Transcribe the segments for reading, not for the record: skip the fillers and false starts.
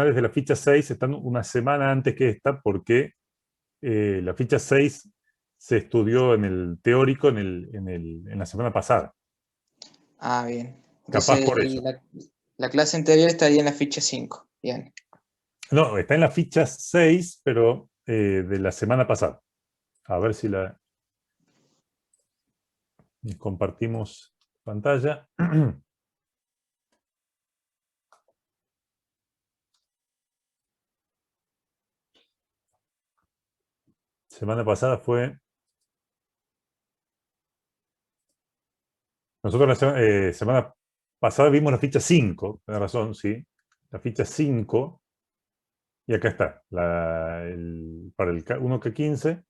de la ficha 6 están una semana antes que esta porque la ficha 6 se estudió en el teórico en la semana pasada. Ah, bien. Capaz Entonces por eso. la clase anterior estaría en la ficha 5. Bien. No, está en la ficha 6, pero de la semana pasada. A ver si la compartimos pantalla. Semana pasada fue... Nosotros la semana pasada vimos la ficha 5, tenés razón, sí. La ficha 5, y acá está. Para el 1K15,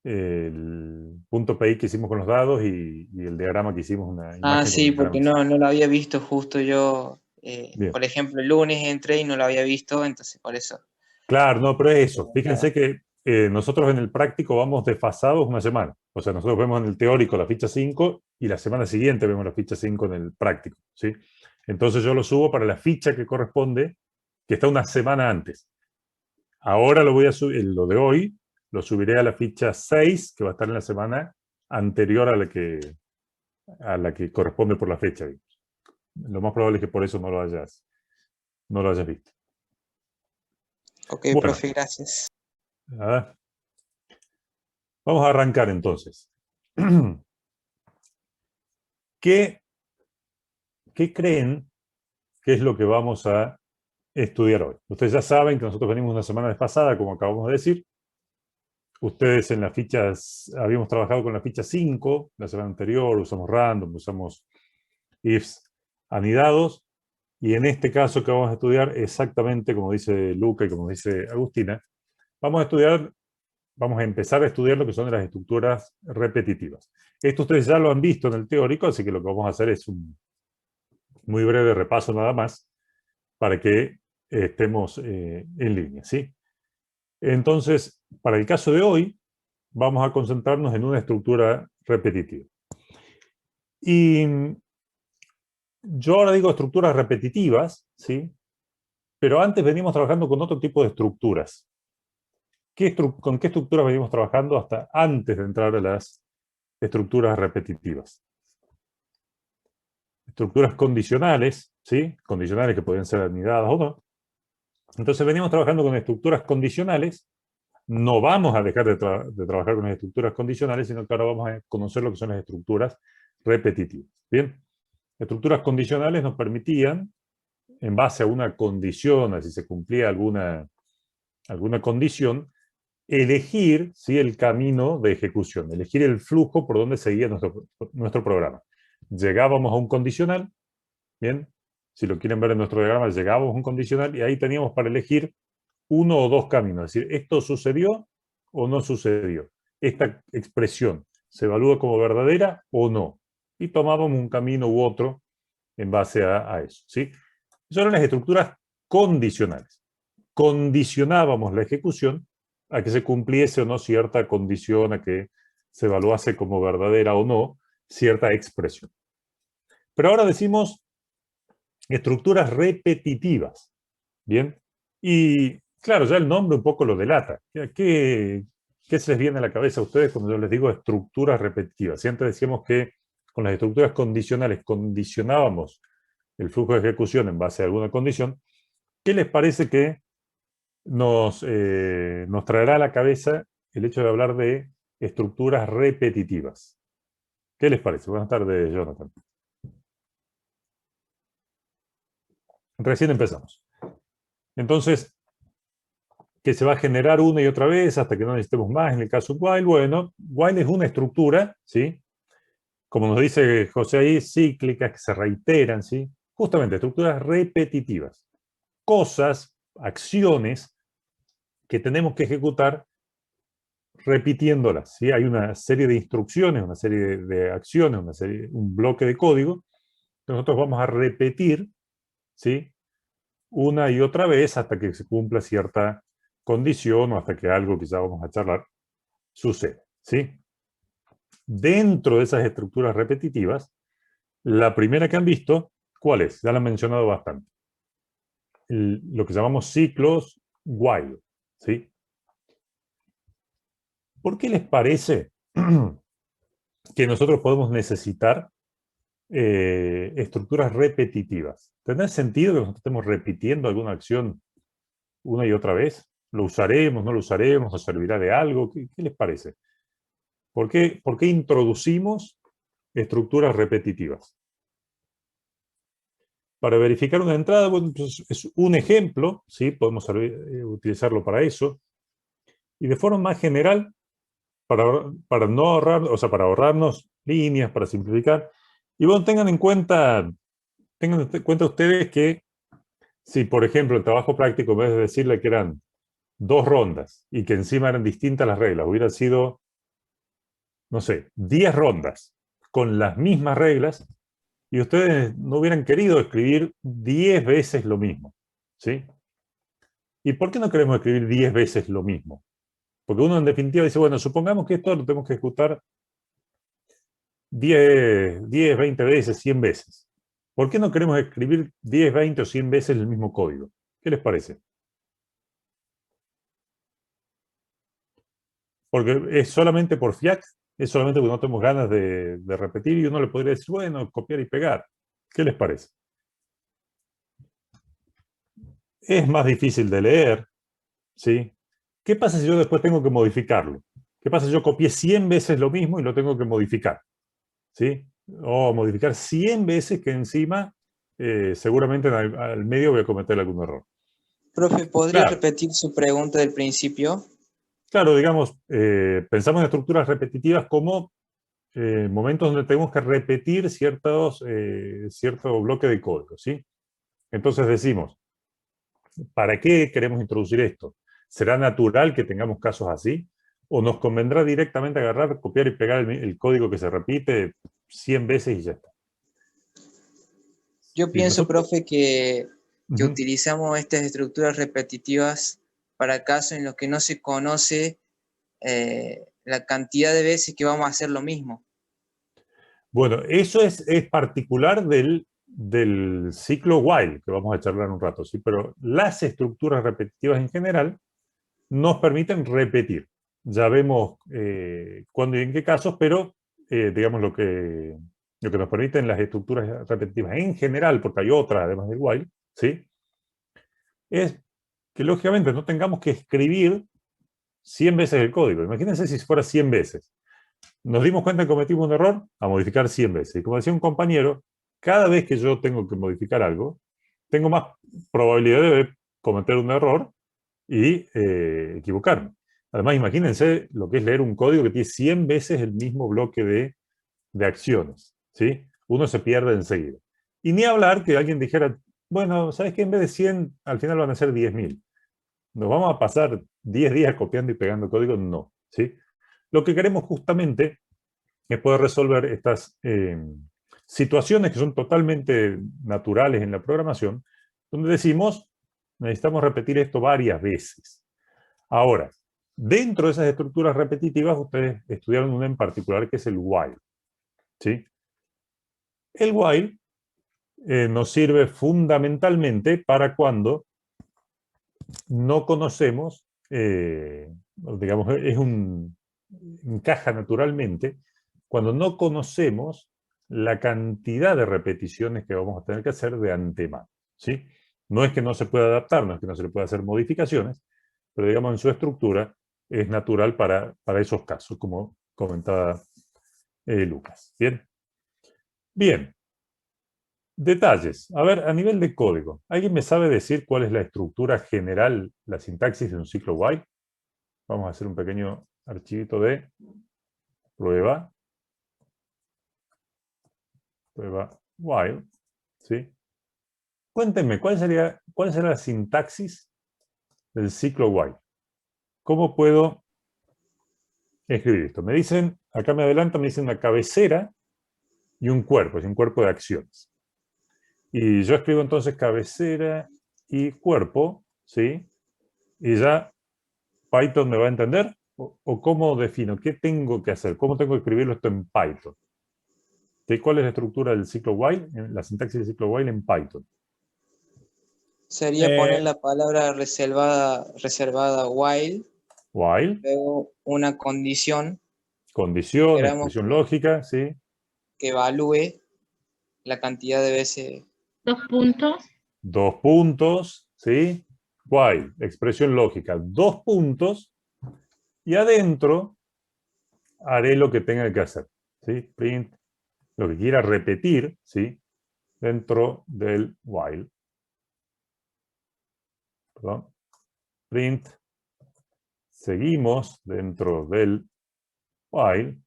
el punto PI que hicimos con los dados y el diagrama que hicimos, una Ah, imagen con sí, el porque diagrama. no lo había visto justo yo. Bien. Por ejemplo, el lunes entré y no lo había visto, entonces por eso. Claro, no, pero es eso. Preguntaba. Fíjense que nosotros en el práctico vamos desfasados una semana. O sea, nosotros vemos en el teórico la ficha 5 y la semana siguiente vemos la ficha 5 en el práctico, ¿sí? Entonces yo lo subo para la ficha que corresponde, que está una semana antes. Ahora lo voy a subir, lo de hoy, lo subiré a la ficha 6, que va a estar en la semana anterior a la que corresponde por la fecha, digamos. Lo más probable es que por eso no lo hayas visto. Ok, Bueno, profe, gracias. a ver, vamos a arrancar entonces. ¿Qué, ¿Qué creen que es lo que vamos a estudiar hoy? Ustedes ya saben que nosotros venimos una semana desfasada, como acabamos de decir. Ustedes en las fichas, habíamos trabajado con la ficha 5 la semana anterior, usamos random, usamos ifs anidados, y en este caso que vamos a estudiar, exactamente como dice Luca y como dice Agustina, vamos a empezar a estudiar lo que son las estructuras repetitivas. Esto ustedes ya lo han visto en el teórico, así que lo que vamos a hacer es un muy breve repaso nada más para que estemos en línea, ¿sí? Entonces, para el caso de hoy, vamos a concentrarnos en una estructura repetitiva. Y yo ahora digo estructuras repetitivas, ¿sí? Pero antes venimos trabajando con otro tipo de estructuras. ¿Con qué estructuras venimos trabajando hasta antes de entrar a las estructuras repetitivas? Estructuras condicionales, ¿sí? Condicionales que pueden ser anidadas o no. Entonces venimos trabajando con estructuras condicionales. No vamos a dejar de trabajar con las estructuras condicionales, sino que ahora vamos a conocer lo que son las estructuras repetitivas. Bien, estructuras condicionales nos permitían, en base a una condición, a si se cumplía alguna condición, elegir, ¿sí?, el camino de ejecución, elegir el flujo por donde seguía nuestro programa. Llegábamos a un condicional, bien, si lo quieren ver en nuestro diagrama, llegábamos a un condicional y ahí teníamos para elegir uno o dos caminos, es decir, esto sucedió o no sucedió. Esta expresión se evalúa como verdadera o no. Y tomábamos un camino u otro en base a eso, ¿sí? Esas eran las estructuras condicionales. Condicionábamos la ejecución a que se cumpliese o no cierta condición, a que se evaluase como verdadera o no cierta expresión. Pero ahora decimos estructuras repetitivas, ¿bien? Y claro, ya el nombre un poco lo delata. ¿Qué se les viene a la cabeza a ustedes cuando yo les digo estructuras repetitivas? Si antes decíamos que con las estructuras condicionales condicionábamos el flujo de ejecución en base a alguna condición, ¿qué les parece que nos traerá a la cabeza el hecho de hablar de estructuras repetitivas? ¿Qué les parece? Buenas tardes, Jonathan. Recién empezamos. Entonces, que se va a generar una y otra vez hasta que no necesitemos más. En el caso while, bueno, while es una estructura, ¿sí? Como nos dice José ahí, cíclicas que se reiteran, ¿sí? Justamente, estructuras repetitivas. Cosas, acciones que tenemos que ejecutar repitiéndolas, ¿sí? Hay una serie de instrucciones, una serie de acciones, un bloque de código que nosotros vamos a repetir, ¿sí?, una y otra vez hasta que se cumpla cierta condición o hasta que algo que ya vamos a charlar suceda, ¿sí? Dentro de esas estructuras repetitivas, la primera que han visto, ¿cuál es? Ya la han mencionado bastante. lo que llamamos ciclos while, ¿sí? ¿Por qué les parece que nosotros podemos necesitar estructuras repetitivas? ¿Tendrá sentido que nosotros estemos repitiendo alguna acción una y otra vez? ¿Lo usaremos, no lo usaremos? ¿Nos servirá de algo? ¿Qué les parece? ¿Por qué introducimos estructuras repetitivas? Para verificar una entrada, bueno, pues es un ejemplo, ¿sí? Podemos utilizarlo para eso. Y de forma más general, para no ahorrar, o sea, para ahorrarnos líneas, para simplificar. Y bueno, tengan en cuenta ustedes que si, por ejemplo, el trabajo práctico, en vez de decirle que eran 2 rondas y que encima eran distintas las reglas, hubiera sido, no sé, 10 rondas con las mismas reglas, y ustedes no hubieran querido escribir 10 veces lo mismo, ¿sí? ¿Y por qué no queremos escribir 10 veces lo mismo? Porque uno en definitiva dice, bueno, supongamos que esto lo tenemos que ejecutar 20 veces, 100 veces. ¿Por qué no queremos escribir 10, 20 o 100 veces el mismo código? ¿Qué les parece? Porque es solamente por fiat, es solamente porque no tenemos ganas de repetir, y uno le podría decir, bueno, copiar y pegar. ¿Qué les parece? Es más difícil de leer, ¿sí? ¿Qué pasa si yo después tengo que modificarlo? ¿Qué pasa si yo copié 100 veces lo mismo y lo tengo que modificar? ¿Sí? O modificar 100 veces que encima seguramente al medio voy a cometer algún error. Profe, ¿podría Claro, repetir su pregunta del principio? claro, digamos, pensamos en estructuras repetitivas como momentos donde tenemos que repetir cierto bloque de código, ¿sí? Entonces decimos, ¿para qué queremos introducir esto? ¿Será natural que tengamos casos así? ¿O nos convendrá directamente agarrar, copiar y pegar el código que se repite 100 veces y ya está? Yo Y pienso, nosotros, profe, que uh-huh. utilizamos estas estructuras repetitivas para casos en los que no se conoce la cantidad de veces que vamos a hacer lo mismo. Bueno, eso es particular del ciclo while, que vamos a charlar un rato, ¿sí? Pero las estructuras repetitivas en general nos permiten repetir. Ya vemos cuándo y en qué casos, pero digamos lo que nos permiten las estructuras repetitivas en general, porque hay otras además del while, ¿sí? Es que lógicamente no tengamos que escribir 100 veces el código. Imagínense si fuera 100 veces. Nos dimos cuenta que cometimos un error, a modificar 100 veces. Y como decía un compañero, cada vez que yo tengo que modificar algo, tengo más probabilidad de cometer un error y equivocarme. Además, imagínense lo que es leer un código que tiene 100 veces el mismo bloque de acciones, ¿sí? Uno se pierde enseguida. Y ni hablar que alguien dijera, bueno, ¿sabes qué? En vez de 100, al final van a ser 10.000. ¿Nos vamos a pasar 10 días copiando y pegando código? No, ¿sí? Lo que queremos justamente es poder resolver estas situaciones que son totalmente naturales en la programación, donde decimos, necesitamos repetir esto varias veces. Ahora, dentro de esas estructuras repetitivas, ustedes estudiaron una en particular que es el while, ¿sí? El while nos sirve fundamentalmente para cuando no conocemos, digamos, encaja naturalmente, cuando no conocemos la cantidad de repeticiones que vamos a tener que hacer de antemano, ¿sí? No es que no se pueda adaptar, no es que no se le pueda hacer modificaciones, pero digamos en su estructura es natural para esos casos, como comentaba Lucas. Bien, bien. Detalles. A ver, a nivel de código, ¿alguien me sabe decir cuál es la estructura general, la sintaxis de un ciclo while? Vamos a hacer un pequeño archivito de prueba while, ¿sí? Cuéntenme, ¿cuál sería la sintaxis del ciclo while? ¿Cómo puedo escribir esto? Me dicen, acá me adelantan, me dicen una cabecera y un cuerpo, es un cuerpo de acciones. Y yo escribo entonces cabecera y cuerpo, ¿sí? Y ya Python me va a entender, o cómo defino, qué tengo que hacer, cómo tengo que escribirlo esto en Python. ¿Sí? ¿Cuál es la estructura del ciclo while, la sintaxis del ciclo while en Python? Sería poner la palabra reservada while, While, luego una condición que condición, queramos expresión lógica, ¿sí? que evalúe la cantidad de veces. Dos puntos. Dos puntos, ¿sí? While, expresión lógica, dos puntos, y adentro haré lo que tenga que hacer, ¿sí? Print, lo que quiera repetir, ¿sí? Dentro del while. Perdón. Print, seguimos dentro del while.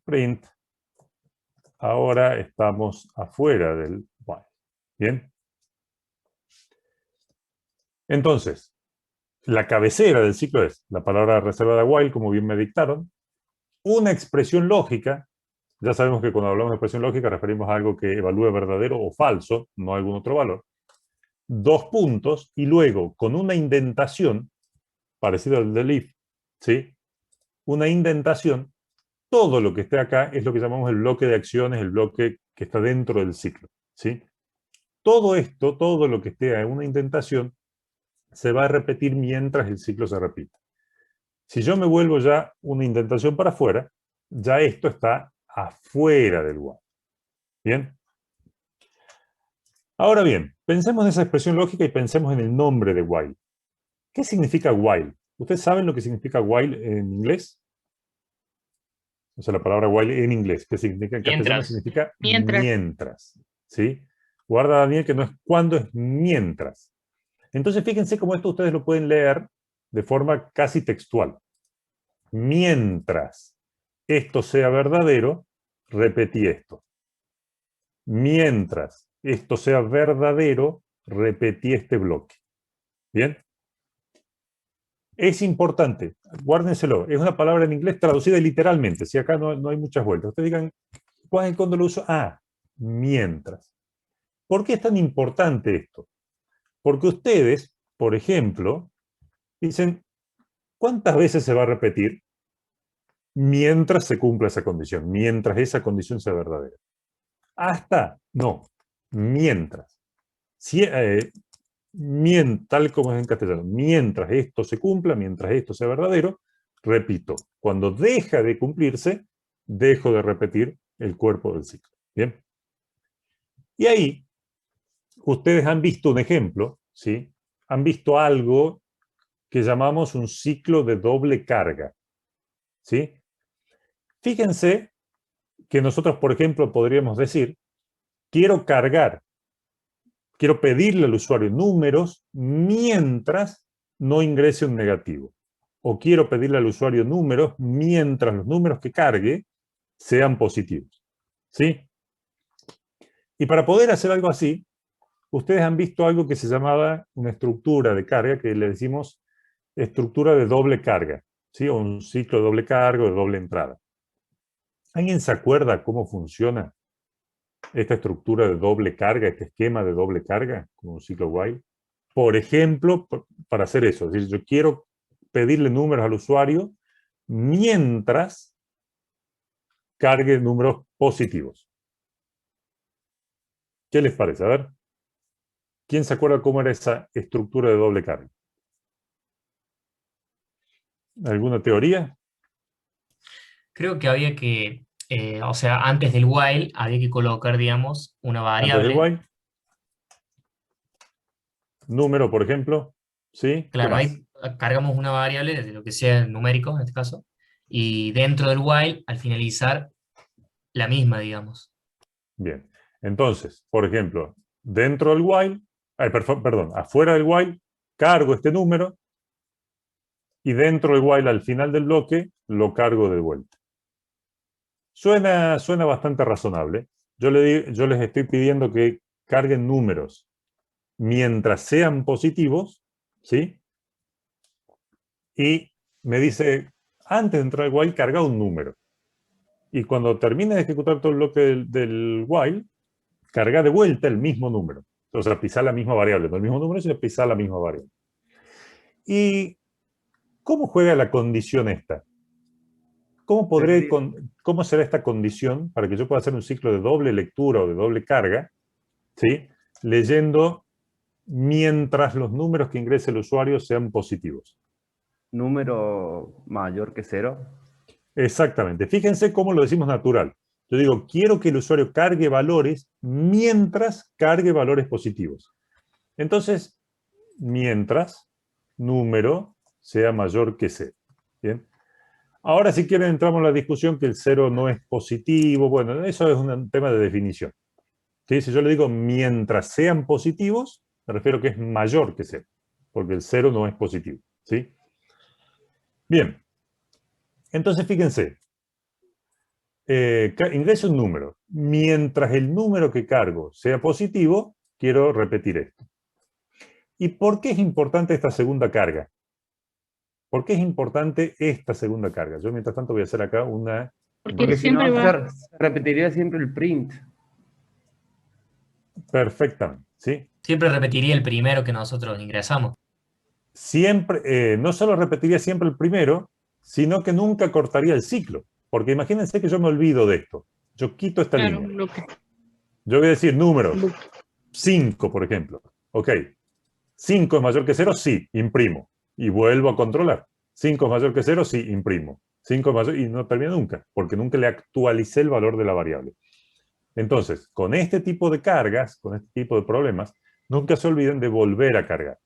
Print, ahora estamos afuera del while. ¿Bien? Entonces, la cabecera del ciclo es la palabra reservada while, como bien me dictaron, una expresión lógica. Ya sabemos que cuando hablamos de expresión lógica referimos a algo que evalúe verdadero o falso, no algún otro valor. Dos puntos y luego con una indentación, parecida al del if, ¿sí? Una indentación, todo lo que esté acá es lo que llamamos el bloque de acciones, el bloque que está dentro del ciclo, ¿sí? Todo esto, todo lo que esté en una indentación, se va a repetir mientras el ciclo se repite. Si yo me vuelvo ya una indentación para afuera, ya esto está afuera del while. ¿Bien? Ahora bien, pensemos en esa expresión lógica y pensemos en el nombre de while. ¿Qué significa while? ¿Ustedes saben lo que significa while en inglés? O sea, la palabra while en inglés. ¿Qué significa? En castellano Mientras. significa Mientras. mientras. ¿Sí? Guarda, Daniel, que no es cuando, es mientras. Entonces, fíjense cómo esto ustedes lo pueden leer de forma casi textual. Mientras esto sea verdadero, repetí esto. Mientras esto sea verdadero, repetí este bloque. ¿Bien? Es importante, guárdenselo, es una palabra en inglés traducida literalmente, si acá no hay muchas vueltas. Ustedes digan, ¿cuál es cuando lo uso? Ah, mientras. ¿Por qué es tan importante esto? Porque ustedes, por ejemplo, dicen, ¿cuántas veces se va a repetir mientras se cumpla esa condición? Mientras esa condición sea verdadera. Hasta, no, mientras. Si, tal como es en castellano, mientras esto se cumpla, mientras esto sea verdadero, repito, cuando deja de cumplirse, dejo de repetir el cuerpo del ciclo. ¿Bien? Y ahí, ustedes han visto un ejemplo, ¿sí? Han visto algo que llamamos un ciclo de doble carga, ¿sí? Fíjense que nosotros, por ejemplo, podríamos decir, quiero pedirle al usuario números mientras no ingrese un negativo. O quiero pedirle al usuario números mientras los números que cargue sean positivos. ¿Sí? Y para poder hacer algo así, ustedes han visto algo que se llamaba una estructura de carga, que le decimos estructura de doble carga, ¿sí? O un ciclo de doble carga o de doble entrada. ¿Alguien se acuerda cómo funciona esta estructura de doble carga, este esquema de doble carga, como un ciclo while? Por ejemplo, para hacer eso, es decir, yo quiero pedirle números al usuario mientras cargue números positivos. ¿Qué les parece? A ver, ¿quién se acuerda cómo era esa estructura de doble carga? ¿Alguna teoría? Creo que había que, o sea, antes del while había que colocar, digamos, una Antes del variable. while. Número, por ejemplo. ¿Sí? ¿Qué Claro, más? ahí cargamos una variable de lo que sea numérico en este caso. Y dentro del while, al finalizar, la misma, digamos. Bien. Entonces, por ejemplo, dentro del while, perdón, afuera del while, cargo este número y dentro del while, al final del bloque, lo cargo de vuelta. Suena bastante razonable. Yo les estoy pidiendo que carguen números mientras sean positivos, ¿sí? Y me dice, antes de entrar al while, carga un número. Y cuando termine de ejecutar todo el bloque del while, carga de vuelta el mismo número. O sea, pisar la misma variable, no el mismo número, sino pisar la misma variable. ¿Y cómo juega la condición esta? ¿Cómo será esta condición para que yo pueda hacer un ciclo de doble lectura o de doble carga, ¿sí? Leyendo mientras los números que ingrese el usuario sean positivos. Número mayor que 0. Exactamente. Fíjense cómo lo decimos natural. Yo digo, quiero que el usuario cargue valores mientras cargue valores positivos. Entonces, mientras número sea mayor que 0. ¿Bien? Ahora, si quieren, entramos en la discusión que el 0 no es positivo. Bueno, eso es un tema de definición. ¿Sí? Si yo le digo mientras sean positivos, me refiero a que es mayor que 0, porque el 0 no es positivo. ¿Sí? Bien. Entonces, fíjense. Ingreso un número. Mientras el número que cargo sea positivo, quiero repetir esto. ¿Y por qué es importante esta segunda carga? ¿Por qué es importante esta segunda carga? Yo, mientras tanto, voy a hacer acá una... Porque si no, se repetiría siempre el print. Perfectamente, ¿sí? Siempre repetiría el primero que nosotros ingresamos. Siempre, no solo repetiría siempre el primero, sino que nunca cortaría el ciclo. Porque imagínense que yo me olvido de esto. Yo quito esta línea. Yo voy a decir números. 5, por ejemplo. Ok. 5 es mayor que 0, sí, imprimo. Y vuelvo a controlar. 5 es mayor que 0, sí, imprimo. 5 es mayor, y no termina nunca, porque nunca le actualicé el valor de la variable. Entonces, con este tipo de cargas, con este tipo de problemas, nunca se olviden de volver a cargar.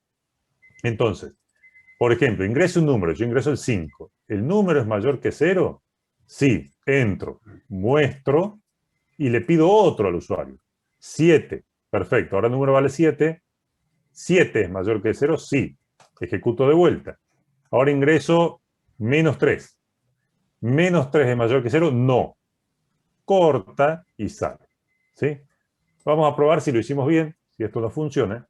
Entonces, por ejemplo, ingreso un número, yo ingreso el 5. ¿El número es mayor que 0? Sí, entro, muestro y le pido otro al usuario. 7, perfecto, ahora el número vale 7. 7 es mayor que 0, sí, ejecuto de vuelta. Ahora ingreso menos 3. Menos 3 es mayor que 0, no. Corta y sale. ¿Sí? Vamos a probar si lo hicimos bien, si esto no funciona.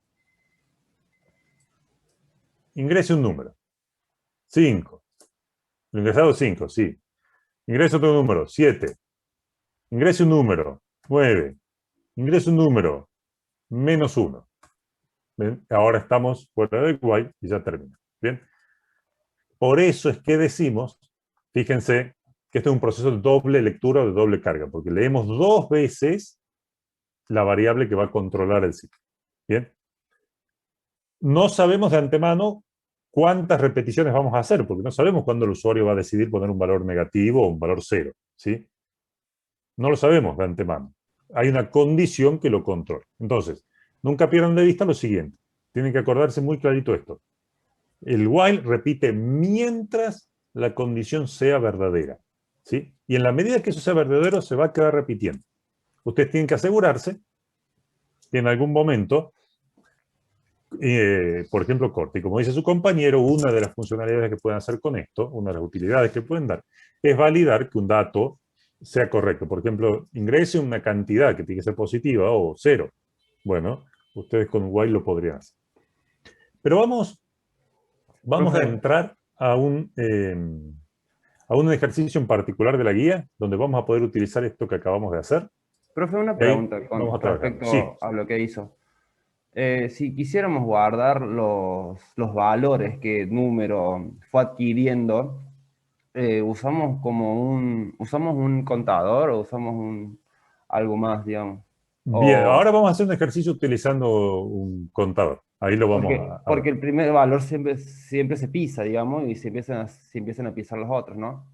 Ingrese un número. 5. Lo ingresado 5, sí. Ingreso otro número, 7. Ingrese un número, 9. Ingreso un número, menos 1. ¿Ven? Ahora estamos fuera del while y ya termina. ¿Bien? Por eso es que decimos, fíjense, que esto es un proceso de doble lectura o de doble carga, porque leemos 2 veces la variable que va a controlar el ciclo. ¿Bien? No sabemos de antemano cuántas repeticiones vamos a hacer, porque no sabemos cuándo el usuario va a decidir poner un valor negativo o un valor 0. ¿Sí? No lo sabemos de antemano. Hay una condición que lo controla. Entonces, nunca pierdan de vista lo siguiente. Tienen que acordarse muy clarito esto. El while repite mientras la condición sea verdadera. ¿Sí? Y en la medida que eso sea verdadero, se va a quedar repitiendo. Ustedes tienen que asegurarse que en algún momento, por ejemplo, corte. Y como dice su compañero, una de las funcionalidades que pueden hacer con esto, una de las utilidades que pueden dar, es validar que un dato sea correcto. Por ejemplo, ingrese una cantidad que tiene que ser positiva o 0. Bueno, ustedes con while lo podrían hacer. Pero vamos a entrar a un ejercicio en particular de la guía, donde vamos a poder utilizar esto que acabamos de hacer. Profe, una pregunta con respecto a lo que hizo. Si quisiéramos guardar los valores que el número fue adquiriendo, ¿usamos un contador o usamos algo más, digamos? Bien, ahora vamos a hacer un ejercicio utilizando un contador. Ahí lo vamos a porque el primer valor siempre se pisa, digamos, y se empiezan a pisar los otros, ¿no?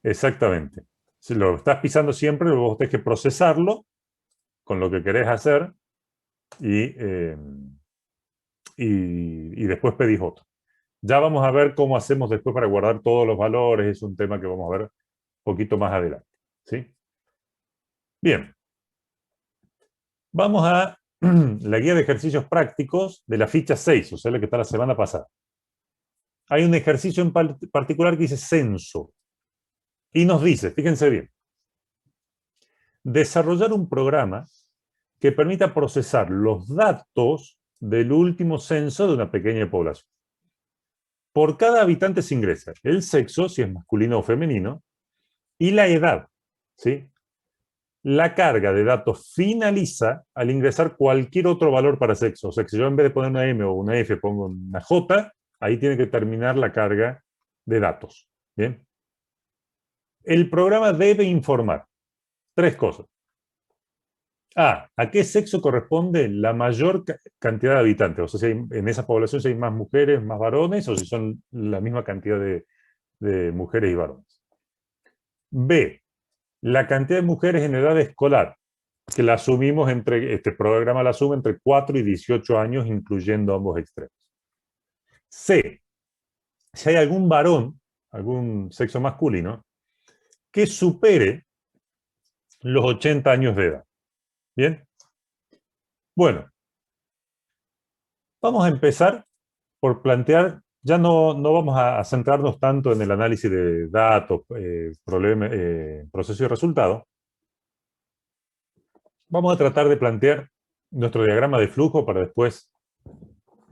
Exactamente. Si lo estás pisando siempre, vos tenés que procesarlo con lo que querés hacer y después pedís otro. Ya vamos a ver cómo hacemos después para guardar todos los valores. Es un tema que vamos a ver un poquito más adelante. ¿Sí? Bien. Vamos a la guía de ejercicios prácticos de la ficha 6, o sea, la que está la semana pasada. Hay un ejercicio en particular que dice censo. Y nos dice, fíjense bien, desarrollar un programa que permita procesar los datos del último censo de una pequeña población. Por cada habitante se ingresa el sexo, si es masculino o femenino, y la edad. ¿Sí? La carga de datos finaliza al ingresar cualquier otro valor para sexo. O sea, que si yo en vez de poner una M o una F pongo una J, ahí tiene que terminar la carga de datos. ¿Bien? El programa debe informar 3 cosas. ¿A qué sexo corresponde la mayor cantidad de habitantes? O sea, si en esa población si hay más mujeres, más varones, o si son la misma cantidad de mujeres y varones. B, la cantidad de mujeres en edad escolar, que la asumimos este programa la asume entre 4 y 18 años, incluyendo ambos extremos. C, si hay algún varón, algún sexo masculino, que supere los 80 años de edad. ¿Bien? Bueno, vamos a empezar por plantear, ya no vamos a centrarnos tanto en el análisis de datos, proceso y resultado. Vamos a tratar de plantear nuestro diagrama de flujo para después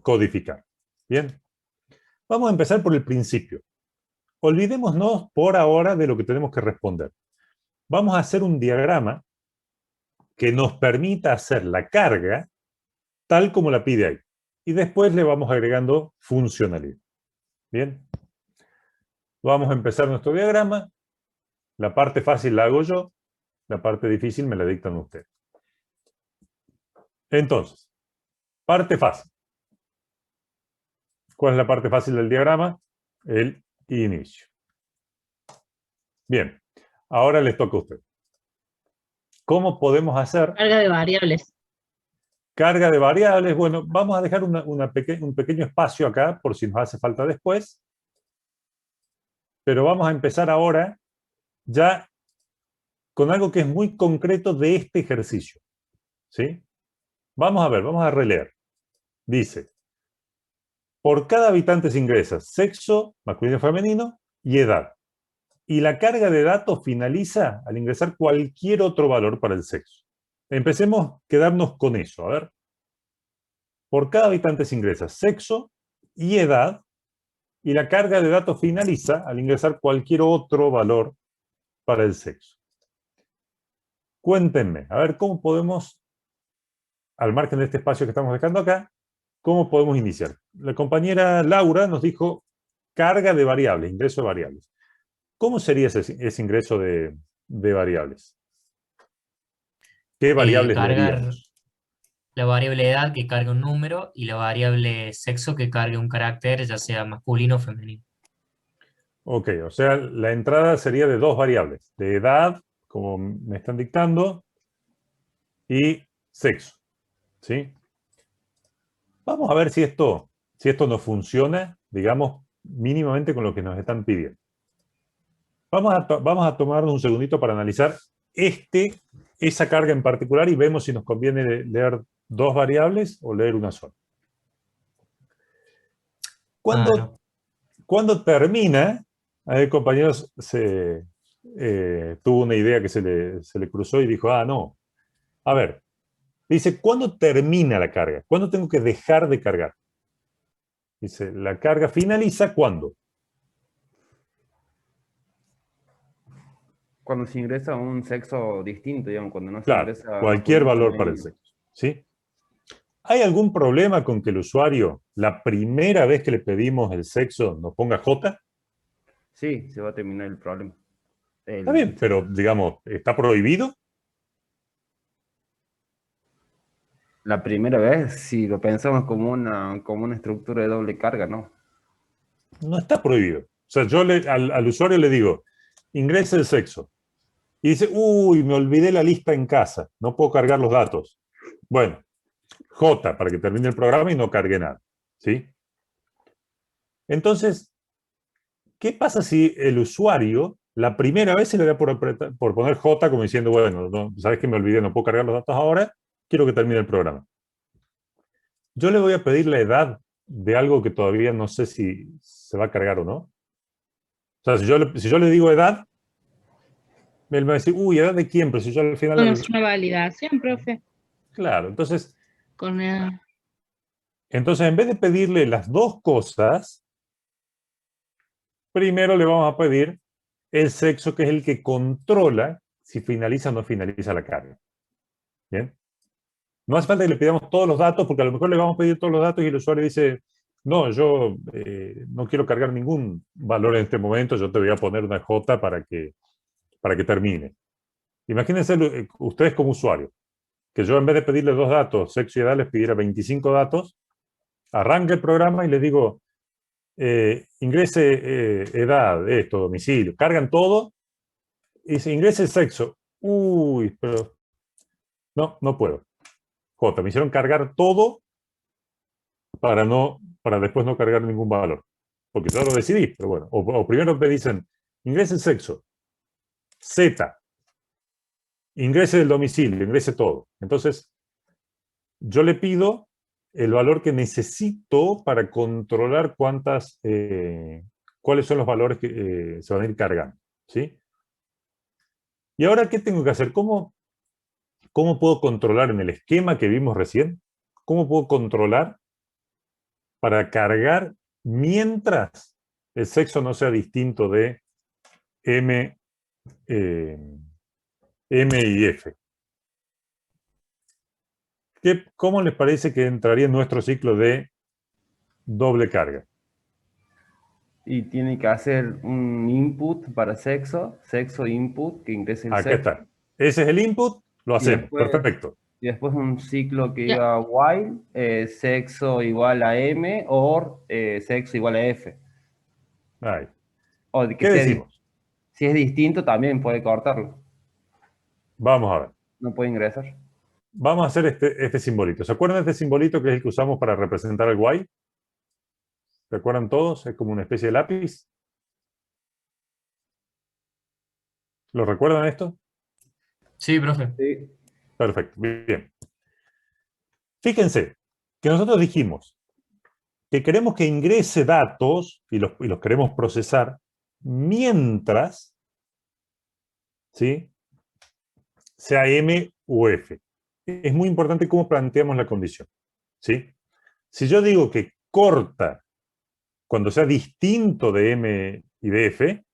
codificar. ¿Bien? Vamos a empezar por el principio. Olvidémonos por ahora de lo que tenemos que responder. Vamos a hacer un diagrama que nos permita hacer la carga tal como la pide ahí. Y después le vamos agregando funcionalidad. ¿Bien? Vamos a empezar nuestro diagrama. La parte fácil la hago yo. La parte difícil me la dictan ustedes. Entonces, parte fácil. ¿Cuál es la parte fácil del diagrama? El inicio. Bien. Ahora les toca a ustedes. ¿Cómo podemos hacer? Carga de variables. Carga de variables. Bueno, vamos a dejar un pequeño espacio acá por si nos hace falta después. Pero vamos a empezar ahora ya con algo que es muy concreto de este ejercicio. ¿Sí? Vamos a ver, vamos a releer. Dice, por cada habitante se ingresa sexo, masculino y femenino, y edad. Y la carga de datos finaliza al ingresar cualquier otro valor para el sexo. Empecemos a quedarnos con eso. A ver. Por cada habitante se ingresa sexo y edad, y la carga de datos finaliza al ingresar cualquier otro valor para el sexo. Cuéntenme, a ver cómo podemos, al margen de este espacio que estamos dejando acá, cómo podemos iniciar. La compañera Laura nos dijo carga de variables, ingreso de variables. ¿Cómo sería ese ingreso de variables? ¿Qué variables leeríamos? La variable edad que cargue un número y la variable sexo que cargue un carácter, ya sea masculino o femenino. Ok, o sea, la entrada sería de dos variables, de edad, como me están dictando, y sexo. ¿Sí? Vamos a ver si esto nos funciona, digamos, mínimamente con lo que nos están pidiendo. Vamos a tomarnos un segundito para analizar esa carga en particular y vemos si nos conviene leer dos variables o leer una sola. Cuando termina, el compañero tuvo una idea que se le cruzó y dijo, no. A ver, dice, ¿cuándo termina la carga? ¿Cuándo tengo que dejar de cargar? Dice, la carga finaliza ¿cuándo? Cuando se ingresa un sexo distinto, digamos, cuando no se claro, ingresa... cualquier valor para el sexo. ¿Sí? ¿Hay algún problema con que el usuario, la primera vez que le pedimos el sexo, nos ponga J? Sí, se va a terminar el problema. Está bien, pero, digamos, ¿está prohibido? La primera vez, si lo pensamos como una estructura de doble carga, ¿no? No está prohibido. O sea, yo al usuario le digo, ingrese el sexo. Y dice, uy, me olvidé la lista en casa, no puedo cargar los datos. Bueno, J, para que termine el programa y no cargue nada. ¿Sí? Entonces, ¿qué pasa si el usuario, la primera vez se le da por poner J como diciendo, bueno, no, sabes que me olvidé, no puedo cargar los datos ahora, quiero que termine el programa? Yo le voy a pedir la edad de algo que todavía no sé si se va a cargar o no. O sea, si yo le digo edad, él me va a decir, uy, ¿edad de quién? Pero si yo al final... Es una validación, profe. Claro, entonces... Con edad. Entonces, en vez de pedirle las dos cosas, primero le vamos a pedir el sexo, que es el que controla si finaliza o no finaliza la carga. ¿Bien? No hace falta que le pidamos todos los datos, porque a lo mejor le vamos a pedir todos los datos y el usuario dice, no, yo no quiero cargar ningún valor en este momento, yo te voy a poner una J para que termine. Imagínense ustedes como usuario. que yo en vez de pedirle 2 datos, sexo y edad, les pidiera 25 datos, arranque el programa y les digo, ingrese edad, esto, domicilio, cargan todo, y se ingrese el sexo. Uy, pero no puedo. J, me hicieron cargar todo para después no cargar ningún valor. Porque yo lo decidí, pero bueno. O primero me dicen, ingrese el sexo. Z, ingrese el domicilio, ingrese todo. Entonces, yo le pido el valor que necesito para controlar cuáles son los valores que se van a ir cargando. ¿Sí? Y ahora, ¿qué tengo que hacer? ¿Cómo puedo controlar en el esquema que vimos recién? ¿Cómo puedo controlar para cargar mientras el sexo no sea distinto de M y F? ¿Cómo les parece que entraría en nuestro ciclo de doble carga? Y tiene que hacer un input para sexo input, que ingrese el Acá sexo. está. Ese es el input, lo Y hacemos. después, Perfecto. y después un ciclo que Ya. diga while, sexo igual a M, or sexo igual a F. Ahí. O de que ¿Qué sea decimos? si es distinto, también puede cortarlo. Vamos a ver. No puede ingresar. Vamos a hacer este simbolito. ¿Se acuerdan de este simbolito que es el que usamos para representar el while? ¿Se acuerdan todos? Es como una especie de lápiz. ¿Lo recuerdan esto? Sí, profe. Sí. Perfecto, bien. Fíjense que nosotros dijimos que queremos que ingrese datos y los queremos procesar mientras, ¿sí?, sea M o F. Es muy importante cómo planteamos la condición, ¿sí? Si yo digo que corta cuando sea distinto de M y de F,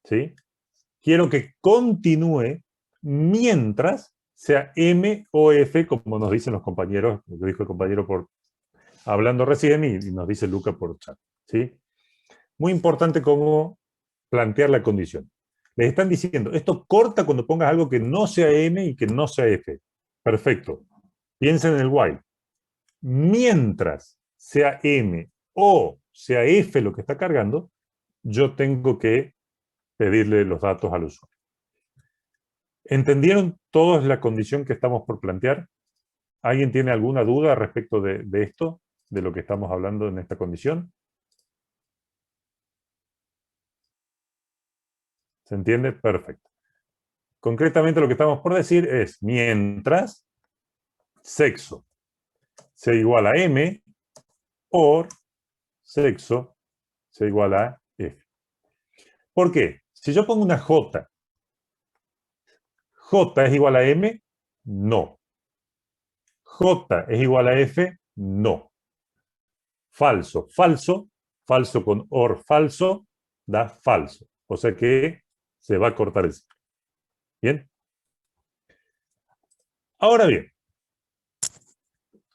¿sí?, quiero que continúe mientras sea M o F, como nos dicen los compañeros, lo dijo el compañero hablando recién y nos dice Luca por chat. ¿Sí? Muy importante cómo plantear la condición. Les están diciendo, esto corta cuando pongas algo que no sea M y que no sea F. Perfecto. Piensen en el while. Mientras sea M o sea F lo que está cargando, yo tengo que pedirle los datos al usuario. ¿Entendieron todos la condición que estamos por plantear? ¿Alguien tiene alguna duda respecto de esto, de lo que estamos hablando en esta condición? ¿Se entiende? Perfecto. Concretamente lo que estamos por decir es, mientras sexo sea igual a M, or sexo sea igual a F. ¿Por qué? Si yo pongo una J, ¿J es igual a M? No. ¿J es igual a F? No. Falso, falso, falso con or falso, da falso. O sea que se va a cortar el ciclo. ¿Bien? Ahora bien,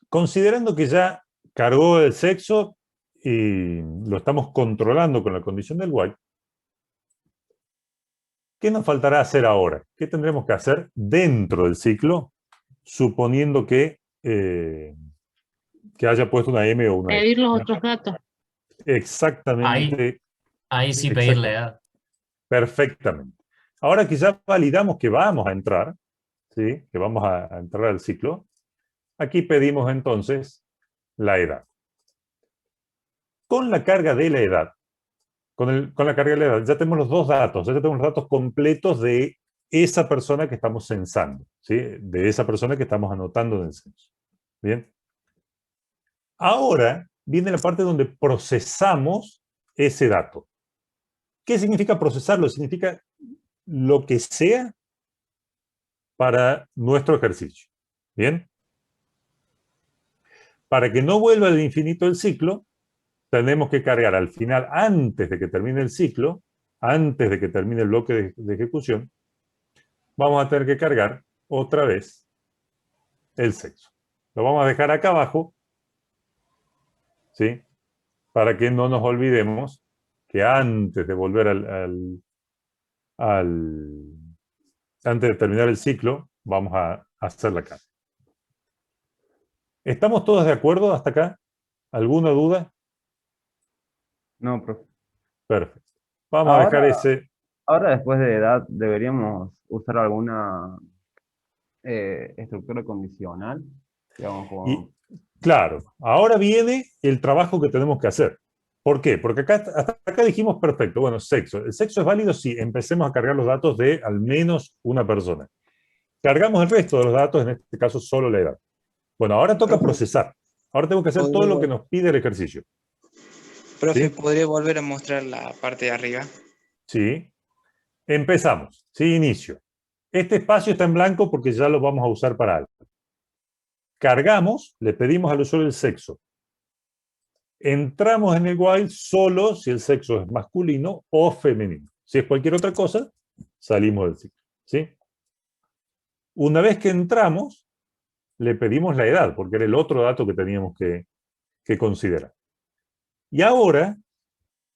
considerando que ya cargó el sexo y lo estamos controlando con la condición del while, ¿qué nos faltará hacer ahora? ¿Qué tendremos que hacer dentro del ciclo, suponiendo que haya puesto una M o una F? Pedir los otros datos. Exactamente. Ahí sí pedir la edad. Perfectamente. Ahora que ya validamos que vamos a entrar, ¿sí?, que vamos a entrar al ciclo, aquí pedimos entonces la edad. Con la carga de la edad, con la carga de la edad, ya tenemos los dos datos, ya tenemos los datos completos de esa persona que estamos censando, ¿sí?, de esa persona que estamos anotando en el censo. Bien. Ahora viene la parte donde procesamos ese dato. ¿Qué significa procesarlo? Significa lo que sea para nuestro ejercicio. ¿Bien? Para que no vuelva al infinito el ciclo, tenemos que cargar al final, antes de que termine el ciclo, antes de que termine el bloque de ejecución, vamos a tener que cargar otra vez el sexo. Lo vamos a dejar acá abajo, ¿sí?, para que no nos olvidemos que antes de volver antes de terminar el ciclo, vamos a hacer la carga. ¿Estamos todos de acuerdo hasta acá? ¿Alguna duda? No, profe. Perfecto. Vamos a dejar ese... Ahora, después de edad, deberíamos usar alguna estructura condicional. Digamos, como... Claro, ahora viene el trabajo que tenemos que hacer. ¿Por qué? Porque hasta acá dijimos perfecto, bueno, sexo. El sexo es válido si empecemos a cargar los datos de al menos una persona. Cargamos el resto de los datos, en este caso solo la edad. Bueno, ahora toca procesar. Ahora tengo que hacer todo lo que nos pide el ejercicio. Profe, ¿Sí? ¿podría volver a mostrar la parte de arriba? Sí. Empezamos. Sí, inicio. Este espacio está en blanco porque ya lo vamos a usar para algo. Cargamos, le pedimos al usuario el sexo. Entramos en el while solo si el sexo es masculino o femenino. Si es cualquier otra cosa, salimos del ciclo. ¿Sí? Una vez que entramos, le pedimos la edad, porque era el otro dato que teníamos que considerar. Y ahora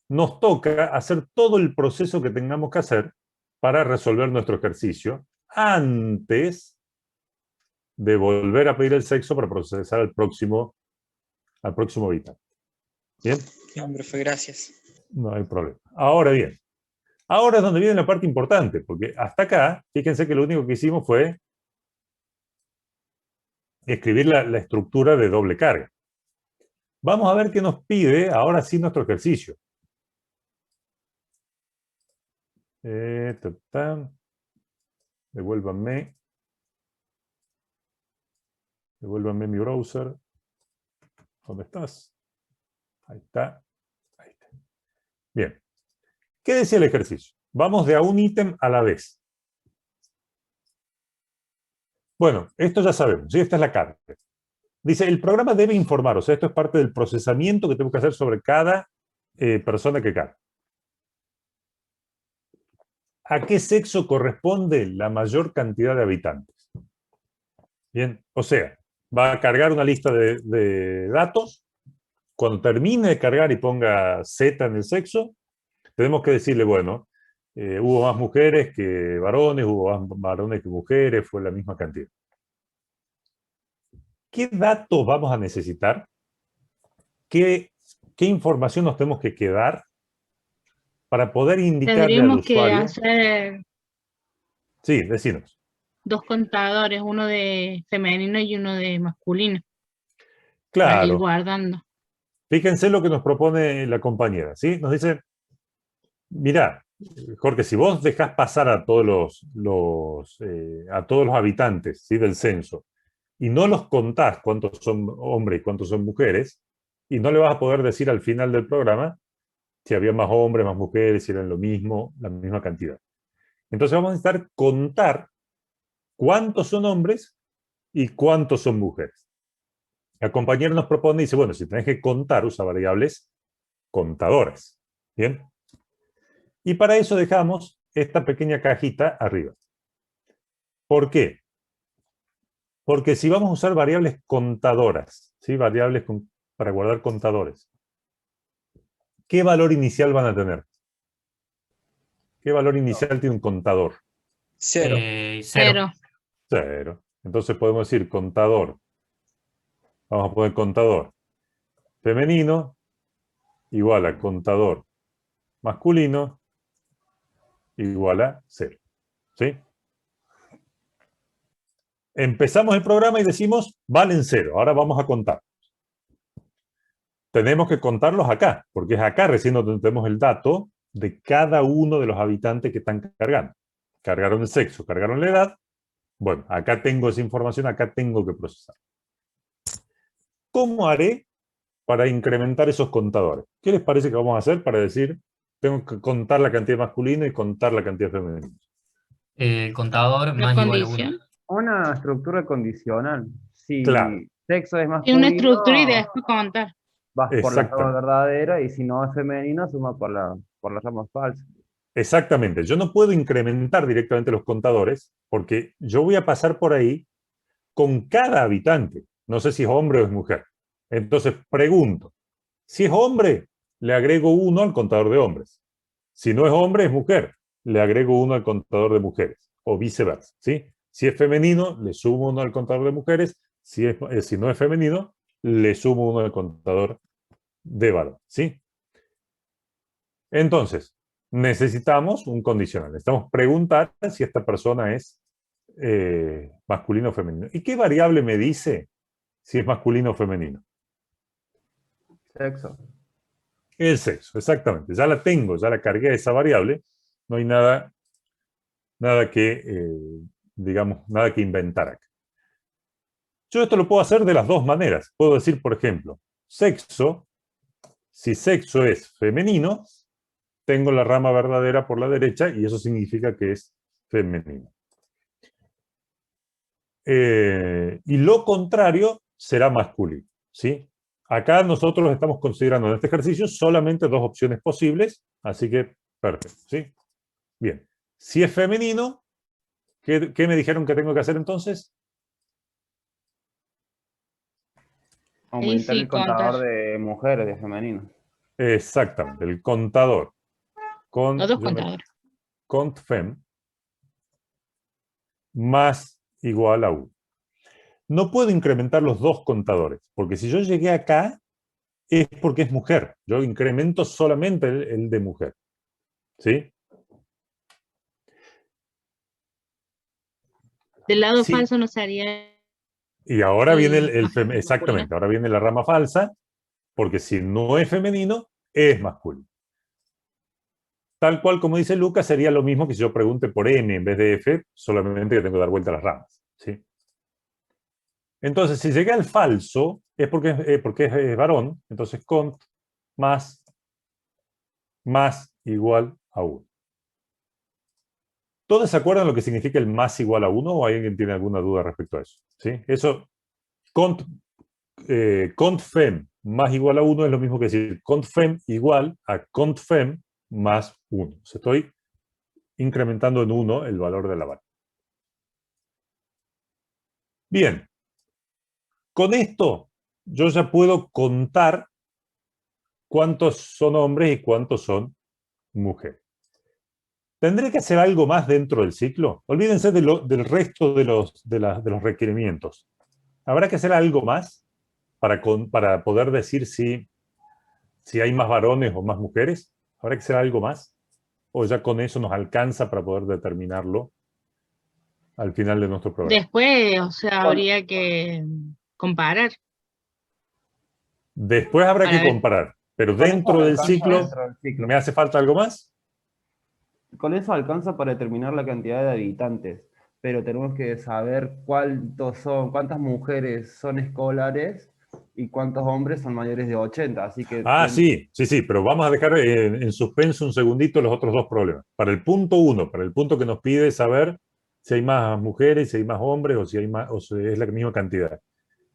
nos toca hacer todo el proceso que tengamos que hacer para resolver nuestro ejercicio antes de volver a pedir el sexo para procesar al próximo habitante. ¿Bien? Bien, profe, gracias. No hay problema. Ahora bien, ahora es donde viene la parte importante, porque hasta acá, fíjense que lo único que hicimos fue escribir la estructura de doble carga. Vamos a ver qué nos pide ahora sí nuestro ejercicio. Devuélvanme mi browser. ¿Dónde estás? Ahí está. Ahí está. Bien. ¿Qué decía el ejercicio? Vamos de a un ítem a la vez. Bueno, esto ya sabemos, ¿sí? Esta es la carga. Dice, el programa debe informar, o sea, esto es parte del procesamiento que tengo que hacer sobre cada persona que carga. ¿A qué sexo corresponde la mayor cantidad de habitantes? Bien, o sea, va a cargar una lista de datos. Cuando termine de cargar y ponga Z en el sexo, tenemos que decirle, bueno, hubo más mujeres que varones, hubo más varones que mujeres, fue la misma cantidad. ¿Qué datos vamos a necesitar? ¿Qué información nos tenemos que quedar para poder indicarle al usuario? Tendríamos que hacer Sí, decinos. 2 contadores, uno de femenino y uno de masculino. Para ir Claro. guardando. Fíjense lo que nos propone la compañera, ¿sí? Nos dice, mirá, Jorge, si vos dejás pasar a todos los habitantes, ¿sí? Del censo y no los contás cuántos son hombres y cuántos son mujeres, y no le vas a poder decir al final del programa si había más hombres, más mujeres, si eran lo mismo, la misma cantidad. Entonces vamos a necesitar contar cuántos son hombres y cuántos son mujeres. La compañera nos propone y dice, bueno, si tenés que contar, usa variables contadoras. ¿Bien? Y para eso dejamos esta pequeña cajita arriba. ¿Por qué? Porque si vamos a usar variables contadoras, ¿sí? Variables para guardar contadores, ¿qué valor inicial van a tener? ¿Qué valor inicial tiene un contador? 0. 0. 0. Entonces podemos decir contador. Vamos a poner contador femenino igual a contador masculino igual a 0. ¿Sí? Empezamos el programa y decimos, valen 0. Ahora vamos a contar. Tenemos que contarlos acá, porque es acá recién donde tenemos el dato de cada uno de los habitantes que están cargando. Cargaron el sexo, cargaron la edad. Bueno, acá tengo esa información, acá tengo que procesar. ¿Cómo haré para incrementar esos contadores? ¿Qué les parece que vamos a hacer para decir, tengo que contar la cantidad masculina y contar la cantidad femenina? El contador La más igual a 1. condición. Una estructura condicional. Si Claro. sexo es Tiene masculino, una estructura y después contar. vas por la Exacto. suma verdadera, y si no es femenino, suma por la suma falsa. Exactamente. Yo no puedo incrementar directamente los contadores porque yo voy a pasar por ahí con cada habitante. No sé si es hombre o es mujer. Entonces pregunto, si es hombre, le agrego 1 al contador de hombres. Si no es hombre, es mujer, le agrego 1 al contador de mujeres. O viceversa, ¿sí? Si es femenino, le sumo 1 al contador de mujeres. Si no es femenino, le sumo 1 al contador de varón, ¿sí? Entonces, necesitamos un condicional. Necesitamos preguntar si esta persona es masculino o femenino. ¿Y qué variable me dice si es masculino o femenino? Sexo. El sexo, exactamente. Ya la tengo, ya la cargué a esa variable. No hay nada que, digamos, nada que inventar acá. Yo esto lo puedo hacer de las dos maneras. Puedo decir, por ejemplo, sexo, si sexo es femenino, tengo la rama verdadera por la derecha y eso significa que es femenino. Y lo contrario será masculino, ¿sí? Acá nosotros estamos considerando en este ejercicio solamente 2 opciones posibles, así que perfecto, ¿sí? Bien. Si es femenino, ¿qué me dijeron que tengo que hacer entonces? Aumentar el contador de mujeres, de femeninos. Exactamente, el contador. Los dos contadores. Cont fem más igual a 1. No puedo incrementar los 2 contadores, porque si yo llegué acá, es porque es mujer. Yo incremento solamente el de mujer. ¿Sí? Del lado falso no sería... Y ahora viene exactamente, ahora viene la rama falsa, porque si no es femenino, es masculino. Tal cual como dice Lucas, sería lo mismo que si yo pregunte por M en vez de F, solamente que tengo que dar vuelta a las ramas. ¿Sí? Entonces, si llegué al falso, es porque es varón, entonces cont más igual a 1. ¿Todos se acuerdan lo que significa el más igual a 1 o alguien tiene alguna duda respecto a eso? ¿Sí? Eso, cont fem más igual a 1 es lo mismo que decir cont fem igual a cont fem más 1. O sea, estoy incrementando en 1 el valor de la variable. Bien. Con esto, yo ya puedo contar cuántos son hombres y cuántos son mujeres. ¿Tendré que hacer algo más dentro del ciclo? Olvídense del resto de los requerimientos. ¿Habrá que hacer algo más para poder decir si hay más varones o más mujeres? ¿Habrá que hacer algo más? ¿O ya con eso nos alcanza para poder determinarlo al final de nuestro programa? Después, o sea, habría que comparar. Después habrá que comparar. Pero dentro del ciclo, ¿me hace falta algo más? Con eso alcanza para determinar la cantidad de habitantes, pero tenemos que saber cuántas mujeres son escolares y cuántos hombres son mayores de 80. Así que sí, pero vamos a dejar en suspenso un segundito los otros 2 problemas. Para el punto 1, para el punto que nos pide saber si hay más mujeres, si hay más hombres o si hay más, o si es la misma cantidad.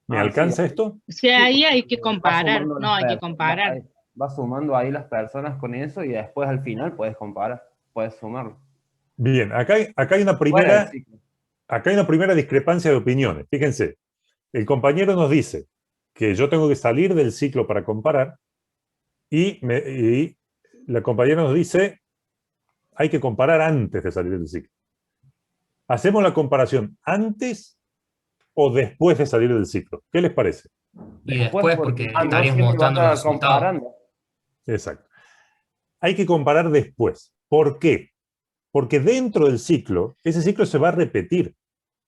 ¿Me alcanza esto? Sí, ahí hay que comparar, hay que comparar. Vas sumando ahí las personas con eso y después al final puedes comparar, puedes sumarlo. Bien, acá hay una primera discrepancia de opiniones. Fíjense, el compañero nos dice que yo tengo que salir del ciclo para comparar y la compañera nos dice hay que comparar antes de salir del ciclo. ¿Hacemos la comparación antes o después de salir del ciclo? ¿Qué les parece? Y después porque estaríamos mostrando los resultados. Exacto. Hay que comparar después. ¿Por qué? Porque dentro del ciclo, ese ciclo se va a repetir.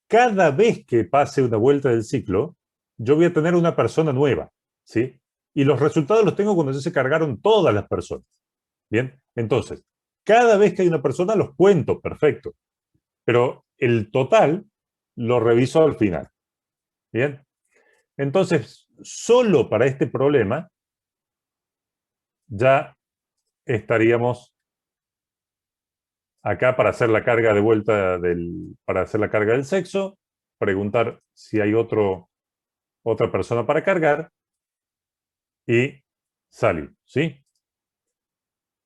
Cada vez que pase una vuelta del ciclo, yo voy a tener una persona nueva, ¿sí? Y los resultados los tengo cuando ya se cargaron todas las personas. Bien, entonces, cada vez que hay una persona los cuento, perfecto. Pero el total lo reviso al final. Bien, entonces, solo para este problema ya estaríamos acá para hacer la carga de vuelta para hacer la carga del sexo, preguntar si hay otra persona para cargar y salir, ¿sí?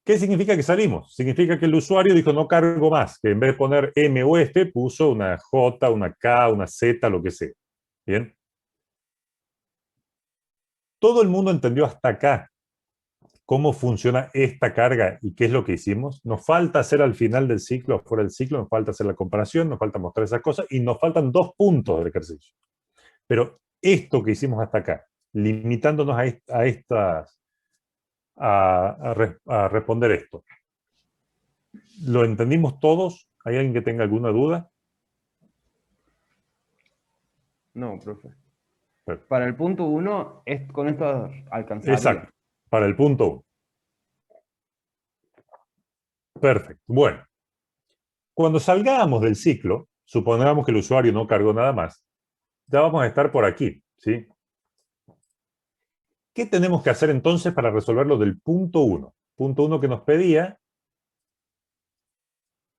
¿Qué significa que salimos? Significa que el usuario dijo no cargo más, que en vez de poner M o puso una J, una K, una Z, lo que sea. ¿Bien? ¿Todo el mundo entendió hasta acá cómo funciona esta carga y qué es lo que hicimos? Nos falta hacer al final del ciclo, fuera del ciclo, nos falta hacer la comparación, nos falta mostrar esas cosas y nos faltan 2 puntos del ejercicio. Pero esto que hicimos hasta acá, limitándonos a responder esto. ¿Lo entendimos todos? ¿Hay alguien que tenga alguna duda? No, profe. Perfecto. Para el punto 1, con esto alcanzaría. Exacto, para el punto 1. Perfecto. Bueno, cuando salgamos del ciclo, supongamos que el usuario no cargó nada más, ya vamos a estar por aquí, ¿sí? ¿Qué tenemos que hacer entonces para resolver lo del punto 1? Punto 1 que nos pedía,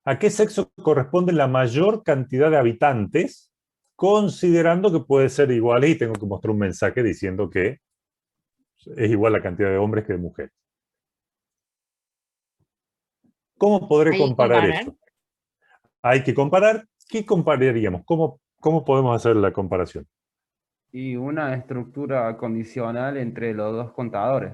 ¿a qué sexo corresponde la mayor cantidad de habitantes, considerando que puede ser igual, y tengo que mostrar un mensaje diciendo que es igual la cantidad de hombres que de mujeres? ¿Cómo podré comparar eso? Hay que comparar. ¿Qué compararíamos? ¿Cómo podemos hacer la comparación? Y una estructura condicional entre los dos contadores.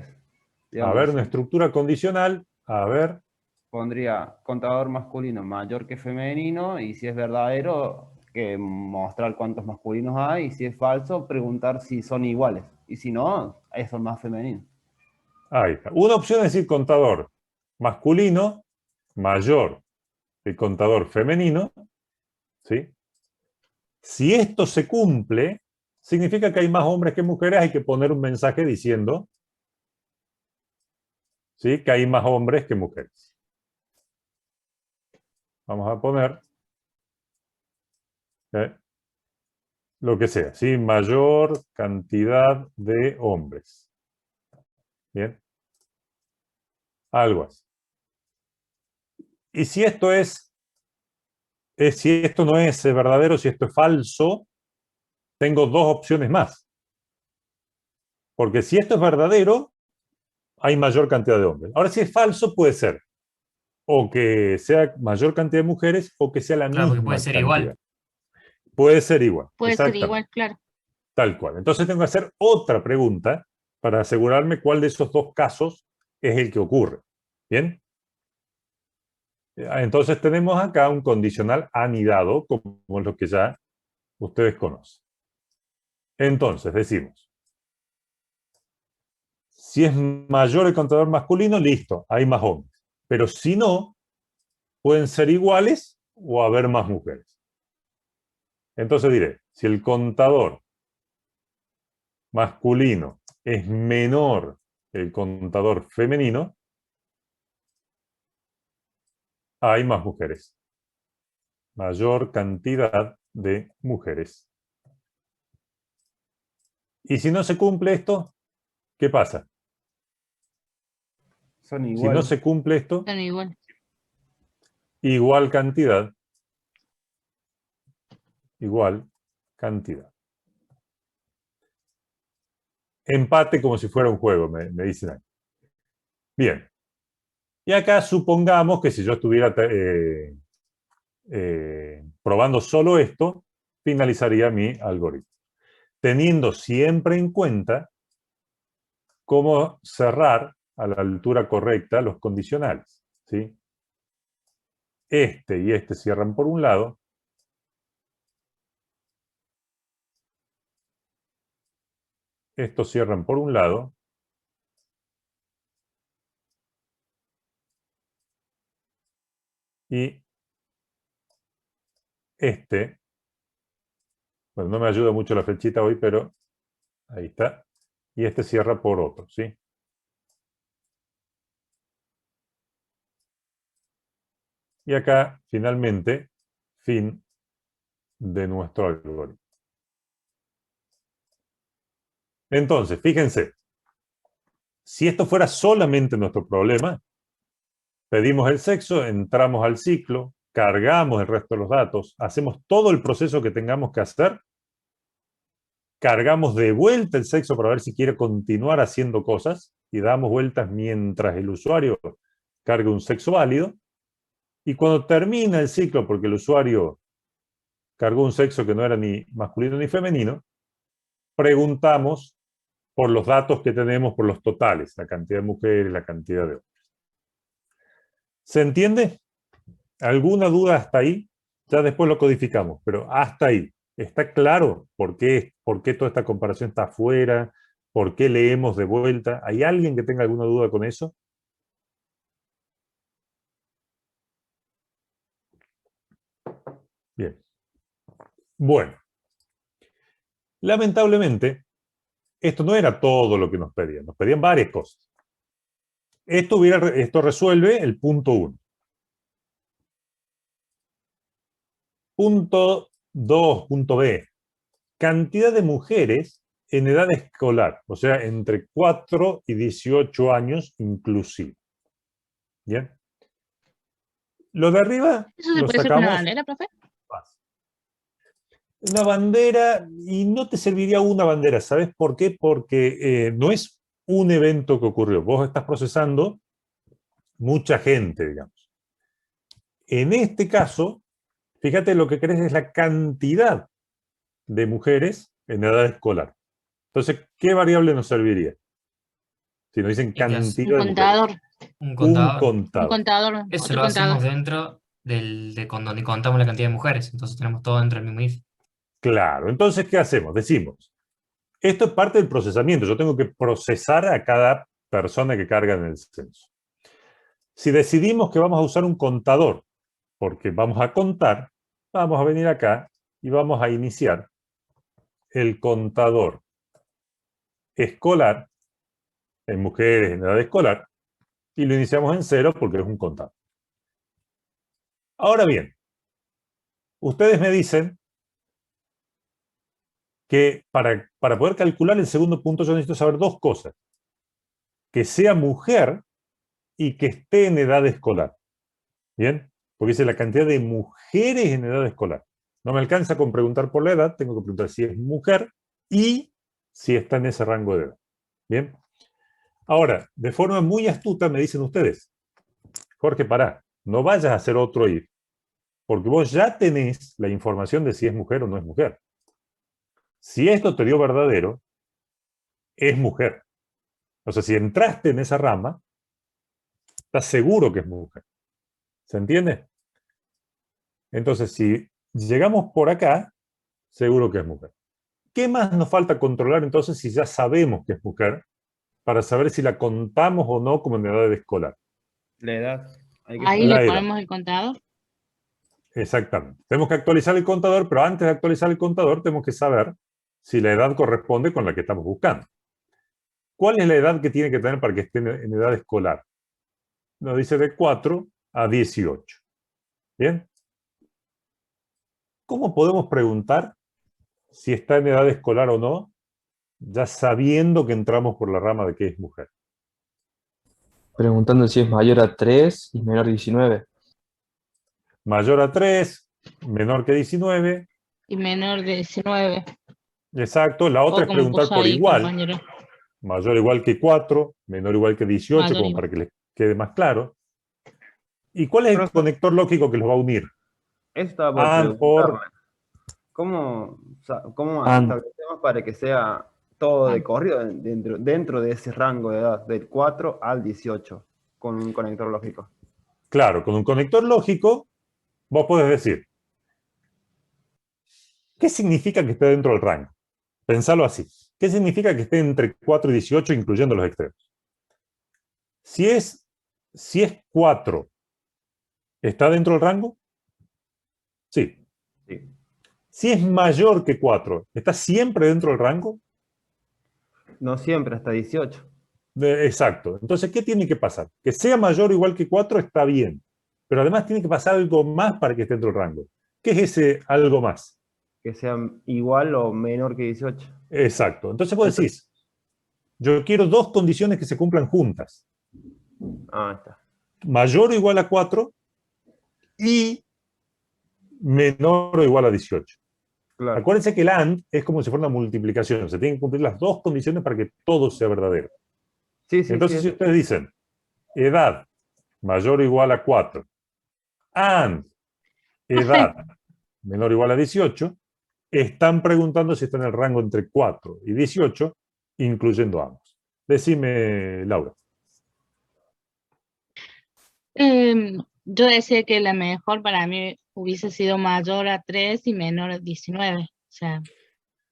A ver, una estructura condicional. A ver. Pondría contador masculino mayor que femenino, y si es verdadero, que mostrar cuántos masculinos hay, y si es falso, preguntar si son iguales. Y si no, son más femeninos. Ahí está. Una opción es decir contador masculino mayor que contador femenino, ¿sí? Si esto se cumple, significa que hay más hombres que mujeres. Hay que poner un mensaje diciendo, ¿sí?, que hay más hombres que mujeres. Vamos a poner lo que sea, ¿sí? Mayor cantidad de hombres. Bien. Algo así. Y si esto si esto no es verdadero, si esto es falso, tengo dos opciones más. Porque si esto es verdadero, hay mayor cantidad de hombres. Ahora, si es falso, puede ser o que sea mayor cantidad de mujeres o que sea la Claro, porque misma puede ser cantidad. igual. Puede ser igual. Puede ser igual, claro. Tal cual. Entonces tengo que hacer otra pregunta para asegurarme cuál de esos dos casos es el que ocurre. ¿Bien? Entonces tenemos acá un condicional anidado, como lo que ya ustedes conocen. Entonces decimos, si es mayor el contador masculino, listo, hay más hombres. Pero si no, pueden ser iguales o haber más mujeres. Entonces diré, si el contador masculino es menor que el contador femenino, hay más mujeres. Mayor cantidad de mujeres. Y si no se cumple esto, ¿qué pasa? Son iguales. Si no se cumple esto, Son iguales. Igual cantidad. Igual cantidad. Empate como si fuera un juego, me dicen ahí. Bien. Y acá supongamos que si yo estuviera probando solo esto, finalizaría mi algoritmo. Teniendo siempre en cuenta cómo cerrar a la altura correcta los condicionales, ¿sí? Este y este cierran por un lado. Estos cierran por un lado. Y este, bueno, no me ayuda mucho la flechita hoy, pero ahí está. Y este cierra por otro, ¿sí? Y acá, finalmente, fin de nuestro algoritmo. Entonces, fíjense, si esto fuera solamente nuestro problema, pedimos el sexo, entramos al ciclo, cargamos el resto de los datos, hacemos todo el proceso que tengamos que hacer, cargamos de vuelta el sexo para ver si quiere continuar haciendo cosas y damos vueltas mientras el usuario cargue un sexo válido. Y cuando termina el ciclo, porque el usuario cargó un sexo que no era ni masculino ni femenino, preguntamos por los datos que tenemos, por los totales, la cantidad de mujeres, la cantidad de hombres. ¿Se entiende? ¿Alguna duda hasta ahí? Ya después lo codificamos, pero hasta ahí. ¿Está claro por qué toda esta comparación está afuera? ¿Por qué leemos de vuelta? ¿Hay alguien que tenga alguna duda con eso? Bien. Bueno. Lamentablemente, esto no era todo lo que nos pedían. Nos pedían varias cosas. Esto resuelve el punto 1. Punto 2, punto B. Cantidad de mujeres en edad escolar, o sea, entre 4 y 18 años inclusive. ¿Bien? Lo de arriba ¿Eso se lo puede hacer con una sacamos. bandera, profe? Una bandera, y no te serviría una bandera, ¿sabes por qué? Porque no es un evento que ocurrió. Vos estás procesando mucha gente, digamos. En este caso, fíjate, lo que querés es la cantidad de mujeres en edad escolar. Entonces, ¿qué variable nos serviría? Si nos dicen cantidad Un de contador. mujeres. Un contador. Un contador. Eso Otro lo contador. hacemos dentro de donde contamos la cantidad de mujeres. Entonces tenemos todo dentro del mismo if. Claro. Entonces, ¿qué hacemos? Decimos, esto es parte del procesamiento. Yo tengo que procesar a cada persona que carga en el censo. Si decidimos que vamos a usar un contador, porque vamos a contar, vamos a venir acá y vamos a iniciar el contador escolar en mujeres en edad escolar y lo iniciamos en 0 porque es un contador. Ahora bien, ustedes me dicen que para poder calcular el segundo punto yo necesito saber dos cosas. Que sea mujer y que esté en edad escolar. ¿Bien? Porque dice la cantidad de mujeres en edad escolar. No me alcanza con preguntar por la edad, tengo que preguntar si es mujer y si está en ese rango de edad. ¿Bien? Ahora, de forma muy astuta me dicen ustedes, Jorge, pará, no vayas a hacer otro if, porque vos ya tenés la información de si es mujer o no es mujer. Si esto te dio verdadero, es mujer. O sea, si entraste en esa rama, estás seguro que es mujer. ¿Se entiende? Entonces, si llegamos por acá, seguro que es mujer. ¿Qué más nos falta controlar entonces si ya sabemos que es mujer para saber si la contamos o no como en edad escolar? La edad. Ahí le ponemos el contador. Exactamente. Tenemos que actualizar el contador, pero antes de actualizar el contador tenemos que saber si la edad corresponde con la que estamos buscando. ¿Cuál es la edad que tiene que tener para que esté en edad escolar? Nos dice de 4 a 18. ¿Bien? ¿Cómo podemos preguntar si está en edad escolar o no, ya sabiendo que entramos por la rama de que es mujer? Preguntando si es mayor a 3 y menor a 19. Mayor a 3, menor que 19. Y menor de 19. Exacto. La otra es preguntar por igual. Compañero. Mayor o igual que 4, menor o igual que 18, Mayor como igual. para que les quede más claro. ¿Y cuál es el conector lógico que los va a unir? Esta por ¿Cómo establecemos para que sea todo de corrido dentro de ese rango de edad, del 4 al 18, con un conector lógico? Claro, con un conector lógico, vos podés decir, ¿qué significa que esté dentro del rango? Pensalo así. ¿Qué significa que esté entre 4 y 18, incluyendo los extremos? Si es 4, ¿está dentro del rango? Sí. Si es mayor que 4, ¿está siempre dentro del rango? No siempre, hasta 18. Exacto. Entonces, ¿qué tiene que pasar? Que sea mayor o igual que 4 está bien. Pero además tiene que pasar algo más para que esté dentro del rango. ¿Qué es ese algo más? Que sea igual o menor que 18. Exacto. Entonces vos decís, yo quiero dos condiciones que se cumplan juntas. Está. Mayor o igual a 4 y menor o igual a 18. Claro. Acuérdense que el AND es como si fuera una multiplicación. Se tienen que cumplir las dos condiciones para que todo sea verdadero. Entonces, si ustedes dicen edad mayor o igual a 4 and edad menor o igual a 18, están preguntando si está en el rango entre 4 y 18, incluyendo ambos. Decime, Laura. Yo decía que la mejor para mí hubiese sido mayor a 3 y menor a 19. sea,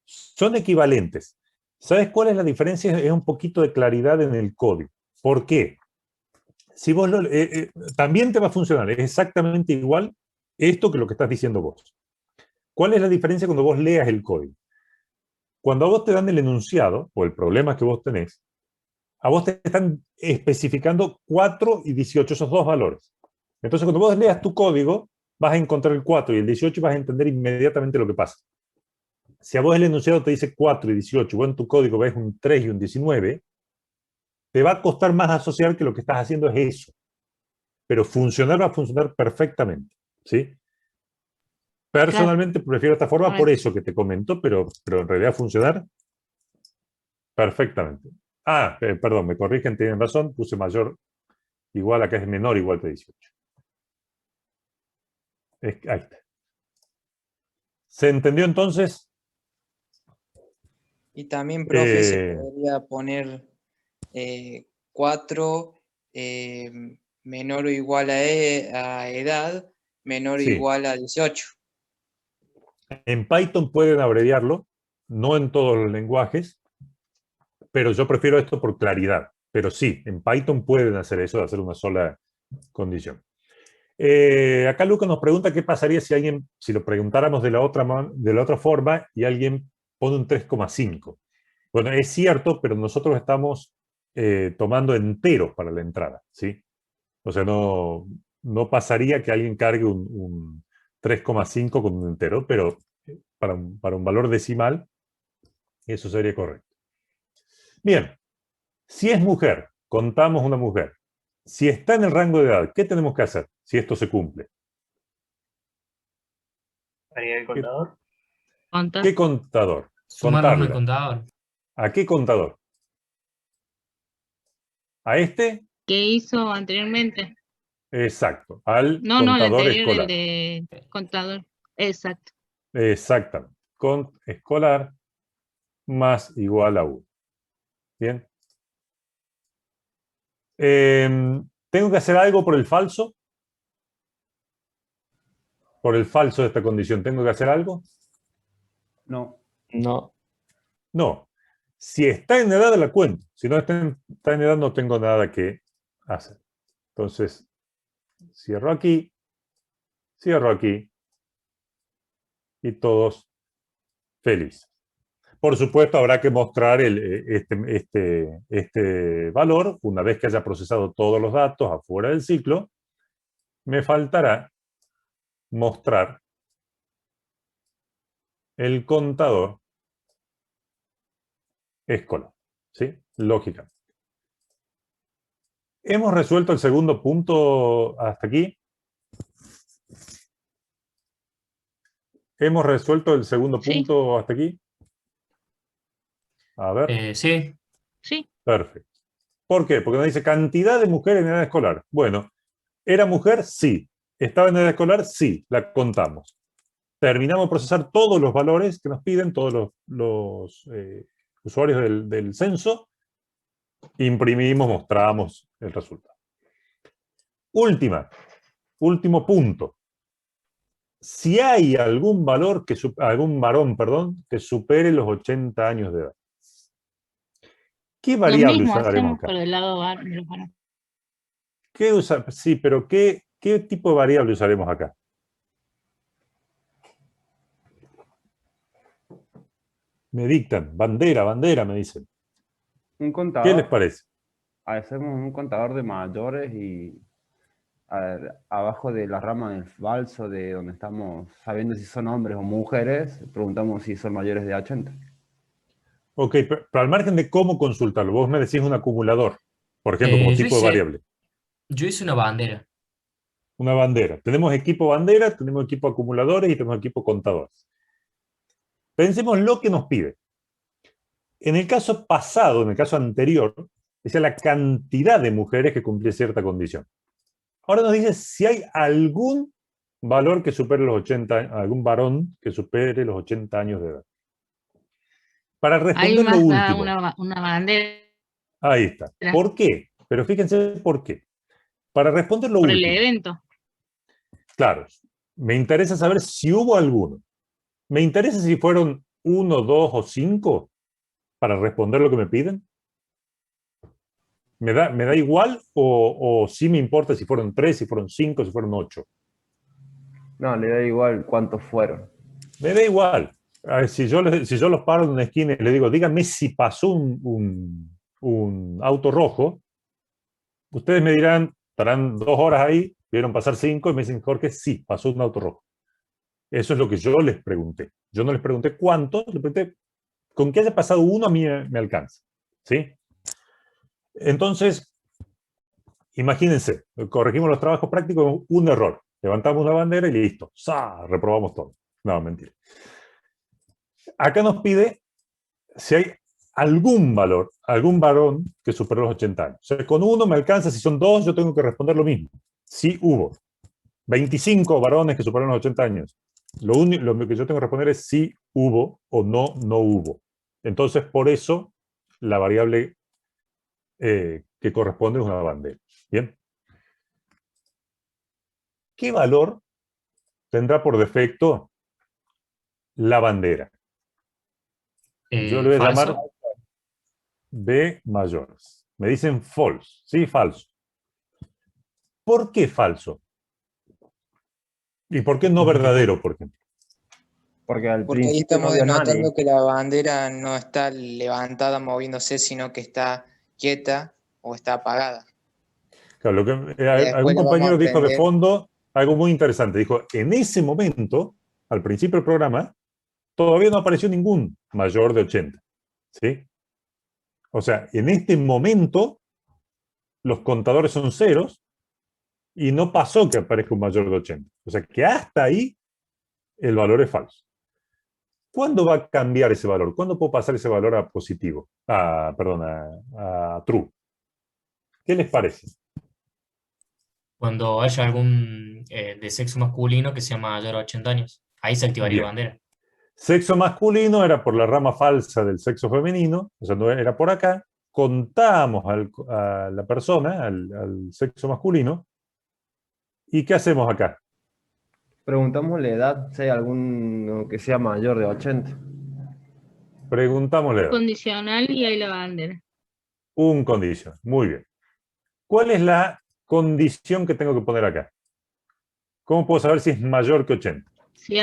son equivalentes. ¿Sabes cuál es la diferencia? Es un poquito de claridad en el código. ¿Por qué? Si vos también te va a funcionar, es exactamente igual esto que lo que estás diciendo vos. ¿Cuál es la diferencia cuando vos leas el código? Cuando a vos te dan el enunciado, o el problema que vos tenés, a vos te están especificando 4 y 18, esos dos valores. Entonces, cuando vos leas tu código, vas a encontrar el 4 y el 18 y vas a entender inmediatamente lo que pasa. Si a vos el enunciado te dice 4 y 18, vos en tu código ves un 3 y un 19, te va a costar más asociar que lo que estás haciendo es eso. Pero funcionar va a funcionar perfectamente, ¿sí? Personalmente prefiero esta forma por eso que te comento, pero en realidad funcionar perfectamente. Perdón, me corrigen, tienen razón, puse mayor igual, acá es menor igual que 18. Ahí está. ¿Se entendió entonces? Y también, profe, se podría poner 4 menor o igual a edad, menor o Sí. igual a 18. En Python pueden abreviarlo, no en todos los lenguajes, pero yo prefiero esto por claridad. Pero sí, en Python pueden hacer eso, de hacer una sola condición. Acá Luca nos pregunta qué pasaría si lo preguntáramos de la otra forma y alguien pone un 3,5. Bueno, es cierto, pero nosotros estamos tomando enteros para la entrada, ¿sí? O sea, no pasaría que alguien cargue un 3,5 con un entero, pero para un valor decimal, eso sería correcto. Bien, si es mujer, contamos una mujer. Si está en el rango de edad, ¿qué tenemos que hacer si esto se cumple? ¿Haría el contador? ¿Qué contador? Sumarlo al contador. ¿A qué contador? ¿A este? ¿Qué hizo anteriormente? Exacto, al No, contador el anterior, escolar. el de contador. Exacto. Exactamente. Cont escolar más igual a 1. Bien. ¿Tengo que hacer algo por el falso? Por el falso de esta condición, ¿tengo que hacer algo? No. No. No. Si está en edad, la cuento. Si no está en edad, no tengo nada que hacer. Entonces, cierro aquí y todos felices. Por supuesto, habrá que mostrar este valor una vez que haya procesado todos los datos afuera del ciclo. Me faltará mostrar el contador escolar, ¿sí? Lógicamente. ¿Hemos resuelto el segundo punto hasta aquí? ¿Hemos resuelto el segundo punto hasta aquí? A ver. Sí. Sí. Perfecto. ¿Por qué? Porque nos dice cantidad de mujeres en edad escolar. Bueno, ¿era mujer? Sí. ¿Estaba en edad escolar? Sí. La contamos. Terminamos de procesar todos los valores que nos piden, todos los usuarios del censo. Imprimimos, mostramos el resultado. Último punto. Si hay algún varón, que supere los 80 años de edad. ¿Qué variable Lo mismo usaremos hacemos acá? por el lado de los varones. Sí, pero ¿qué tipo de variable usaremos acá? Me dictan, bandera, me dicen. Un contador. ¿Qué les parece? Hacemos un contador de mayores y abajo de la rama del falso, de donde estamos sabiendo si son hombres o mujeres, preguntamos si son mayores de 80. Ok, pero al margen de cómo consultarlo, vos me decís un acumulador, por ejemplo, como tipo de variable. Yo hice una bandera. Una bandera. Tenemos equipo bandera, tenemos equipo acumuladores y tenemos equipo contadores. Pensemos lo que nos pide. En el caso pasado, en el caso anterior, decía la cantidad de mujeres que cumplía cierta condición. Ahora nos dice si hay algún valor que supere los 80, algún varón que supere los 80 años de edad. Para responder lo último. Una bandera. Ahí está. ¿Por qué? Pero fíjense por qué. Para responder lo último. Por el evento. Claro. Me interesa saber si hubo alguno. ¿Me interesa si fueron 1, 2 o 5 para responder lo que me piden? ¿Me da igual o sí me importa si fueron 3, si fueron 5, si fueron 8? No, le da igual cuántos fueron. Me da igual. A ver, si yo los paro en una esquina y le digo, díganme si pasó un auto rojo, ustedes me dirán, estarán 2 horas ahí, vieron pasar 5 y me dicen, Jorge, sí, pasó un auto rojo. Eso es lo que yo les pregunté. Yo no les pregunté cuánto, les pregunté, con que haya pasado uno a mí me alcanza. ¿Sí? Entonces, imagínense, corregimos los trabajos prácticos, un error. Levantamos una bandera y listo. ¡Sa! Reprobamos todo. No, mentira. Acá nos pide si hay algún valor, algún varón que superó los 80 años. O sea, con uno me alcanza, si son 2, yo tengo que responder lo mismo. Sí hubo. 25 varones que superaron los 80 años. Lo que yo tengo que responder es si hubo o no hubo. Entonces, por eso, la variable que corresponde es una bandera. ¿Bien? ¿Qué valor tendrá por defecto la bandera? Yo le voy a falso. llamar B mayores. Me dicen false. Sí, falso. ¿Por qué falso? ¿Y por qué no verdadero, por ejemplo? Porque al Porque ahí principio no estamos vio denotando nadie. que la bandera no está levantada, moviéndose, sino que está quieta o está apagada. Claro, Después algún la vamos a compañero dijo de prender. fondo algo muy interesante. Dijo, en ese momento, al principio del programa, todavía no apareció ningún mayor de 80. ¿Sí? O sea, en este momento, los contadores son ceros y no pasó que aparezca un mayor de 80. O sea, que hasta ahí el valor es falso. ¿Cuándo va a cambiar ese valor? ¿Cuándo puedo pasar ese valor a positivo? Perdón, a true. ¿Qué les parece? Cuando haya algún de sexo masculino que sea mayor a 80 años. Ahí se activaría la Bien. bandera. Sexo masculino era por la rama falsa del sexo femenino, o sea, no era por acá. Contamos a la persona, al sexo masculino. ¿Y qué hacemos acá? Preguntamos la edad, si hay alguno que sea mayor de 80. Preguntamos la edad. Condicional y ahí la bandera. Un condición. Muy bien. ¿Cuál es la condición que tengo que poner acá? ¿Cómo puedo saber si es mayor que 80? Si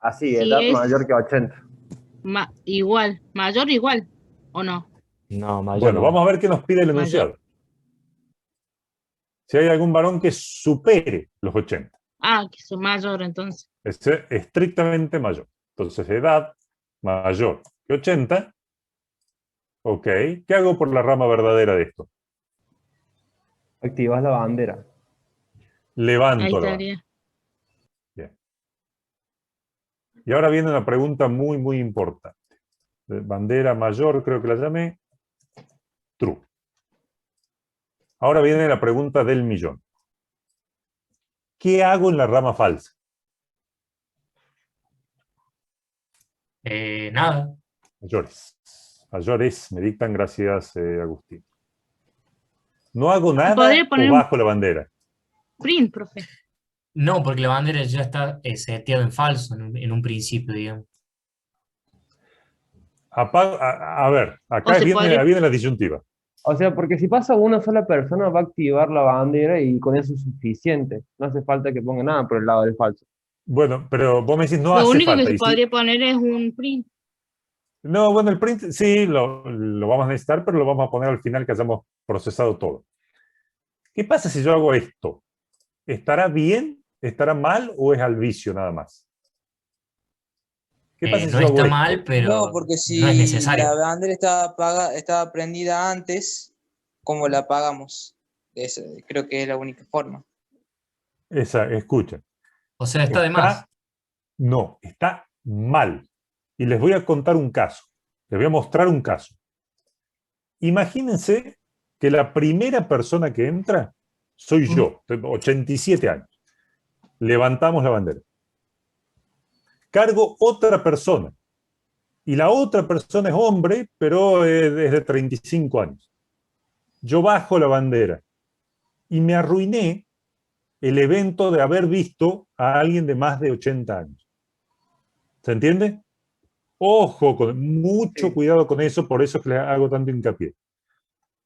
Así, Si edad es- mayor que 80. igual, mayor igual, ¿o no? No, mayor Bueno, no. vamos a ver qué nos pide el enunciado. Si hay algún varón que supere los 80. Que es mayor entonces. Es estrictamente mayor. Entonces, edad mayor que 80. Ok. ¿Qué hago por la rama verdadera de esto? Activas la bandera. Ahí Levanto la bandera. estaría. Bien. Y ahora viene una pregunta muy, muy importante. Bandera mayor, creo que la llamé. True. Ahora viene la pregunta del millón. ¿Qué hago en la rama falsa? Nada. Mayores. Mayores, me dictan, gracias, Agustín. ¿No hago nada podría poner o un- bajo la bandera? Print, profe. No, porque la bandera ya está seteada en falso en un principio, digamos. A ver, acá O se viene, podría- viene la disyuntiva. O sea, porque si pasa una sola persona va a activar la bandera y con eso es suficiente. No hace falta que ponga nada por el lado del falso. Bueno, pero vos me decís no Lo hace único que falta. se Y sí, podría poner es un print. no, bueno, el print sí lo vamos a necesitar, pero lo vamos a poner al final que hayamos procesado todo. ¿Qué pasa si yo hago esto? ¿Estará bien? ¿Estará mal o es al vicio nada más? ¿Qué pasa si No yo hago está esto? mal, pero No, porque no es si necesario. la bandera estaba prendida antes, ¿cómo la apagamos? Creo que es la única forma. Escucha. O sea, está de más. No, está mal. Y les voy a contar un caso. Les voy a mostrar un caso. Imagínense que la primera persona que entra soy yo, tengo 87 años. Levantamos la bandera. Cargo otra persona. Y la otra persona es hombre, pero es de 35 años. Yo bajo la bandera. Y me arruiné el evento de haber visto a alguien de más de 80 años. ¿Se entiende? Ojo, mucho cuidado con eso, por eso es que le hago tanto hincapié.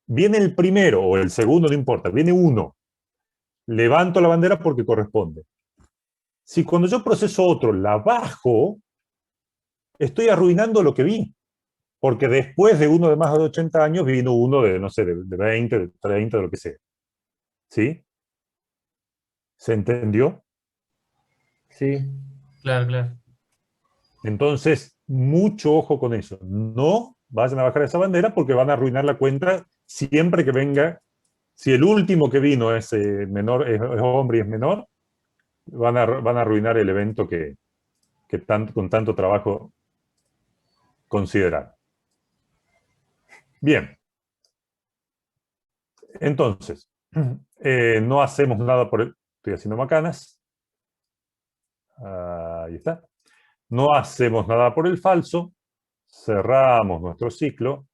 Viene el primero o el segundo, no importa, viene uno. Levanto la bandera porque corresponde. Si cuando yo proceso otro la bajo, estoy arruinando lo que vi. Porque después de uno de más de 80 años vino uno de, no sé, de 20, de 30, de lo que sea. ¿Sí? ¿Se entendió? Sí. Claro, claro. Entonces, mucho ojo con eso. No vayan a bajar esa bandera porque van a arruinar la cuenta siempre que venga. Si el último que vino es menor, es hombre y es menor, van a arruinar el evento que con tanto trabajo considerar. Bien. Entonces, no hacemos nada por el... Estoy haciendo macanas. Ahí está. No hacemos nada por el falso. Cerramos nuestro ciclo.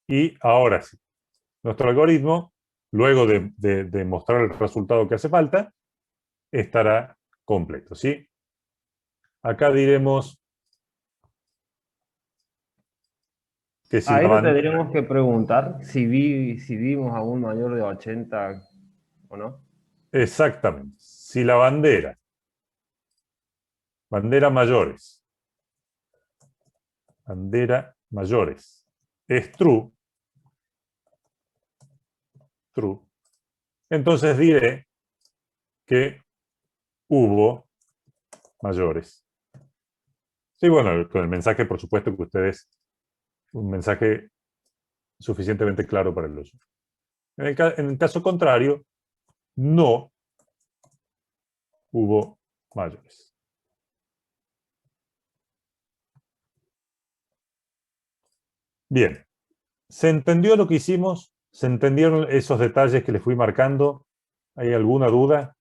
Y ahora sí. Nuestro algoritmo, luego de mostrar el resultado que hace falta, estará completo, ¿sí? Acá diremos que si Ahí la no bandera... tendríamos que preguntar si vimos a un mayor de 80 o no. Exactamente. Si la bandera mayores, es true, entonces diré que hubo mayores. Sí, bueno, con el mensaje, por supuesto, que ustedes, un mensaje suficientemente claro para el uso. En el caso contrario, no hubo mayores. Bien, ¿se entendió lo que hicimos? ¿Se entendieron esos detalles que les fui marcando? ¿Hay alguna duda?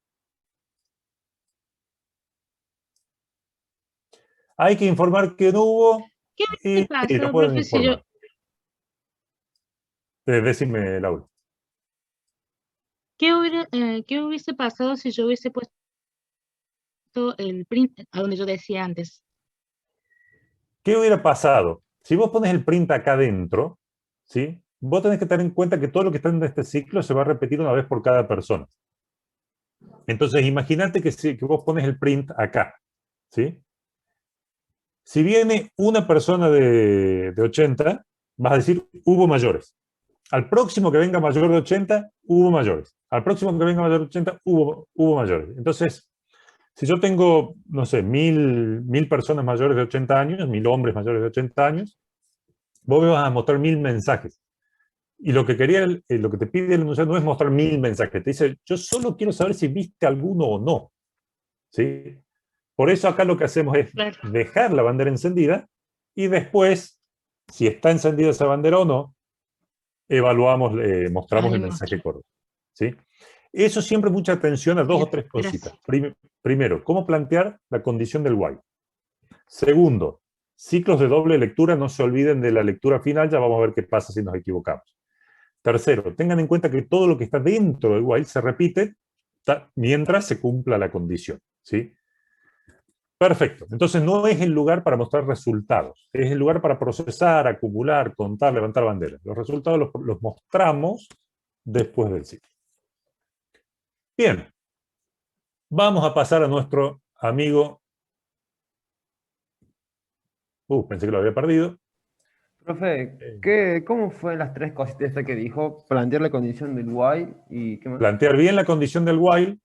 Hay que informar que no hubo ¿Qué y pasa, lo pueden profe, si yo... informar. Decime, Laura. ¿Qué hubiese pasado si yo hubiese puesto el print a donde yo decía antes? ¿Qué hubiera pasado? Si vos pones el print acá adentro, ¿sí? Vos tenés que tener en cuenta que todo lo que está en este ciclo se va a repetir una vez por cada persona. Entonces, imagínate que vos pones el print acá, ¿sí? Si viene una persona de 80, vas a decir, hubo mayores. Al próximo que venga mayor de 80, hubo mayores. Al próximo que venga mayor de 80, hubo mayores. Entonces, si yo tengo, no sé, 1000 personas mayores de 80 años, 1000 hombres mayores de 80 años, vos me vas a mostrar 1000 mensajes. Y lo que lo que te pide el enunciado no es mostrar 1000 mensajes. Te dice, yo solo quiero saber si viste alguno o no. ¿Sí? Por eso acá lo que hacemos es dejar la bandera encendida y después, si está encendida esa bandera o no, evaluamos, mostramos el mensaje correcto. ¿Sí? Eso siempre mucha atención a dos o tres cositas. Primero, cómo plantear la condición del while. Segundo, ciclos de doble lectura, no se olviden de la lectura final, ya vamos a ver qué pasa si nos equivocamos. Tercero, tengan en cuenta que todo lo que está dentro del while se repite mientras se cumpla la condición. ¿Sí? Perfecto. Entonces no es el lugar para mostrar resultados. Es el lugar para procesar, acumular, contar, levantar banderas. Los resultados los mostramos después del ciclo. Bien. Vamos a pasar a nuestro amigo... pensé que lo había perdido. Profe, ¿cómo fue las tres cositas que dijo? Plantear la condición del while y ¿qué más? Plantear bien la condición del while.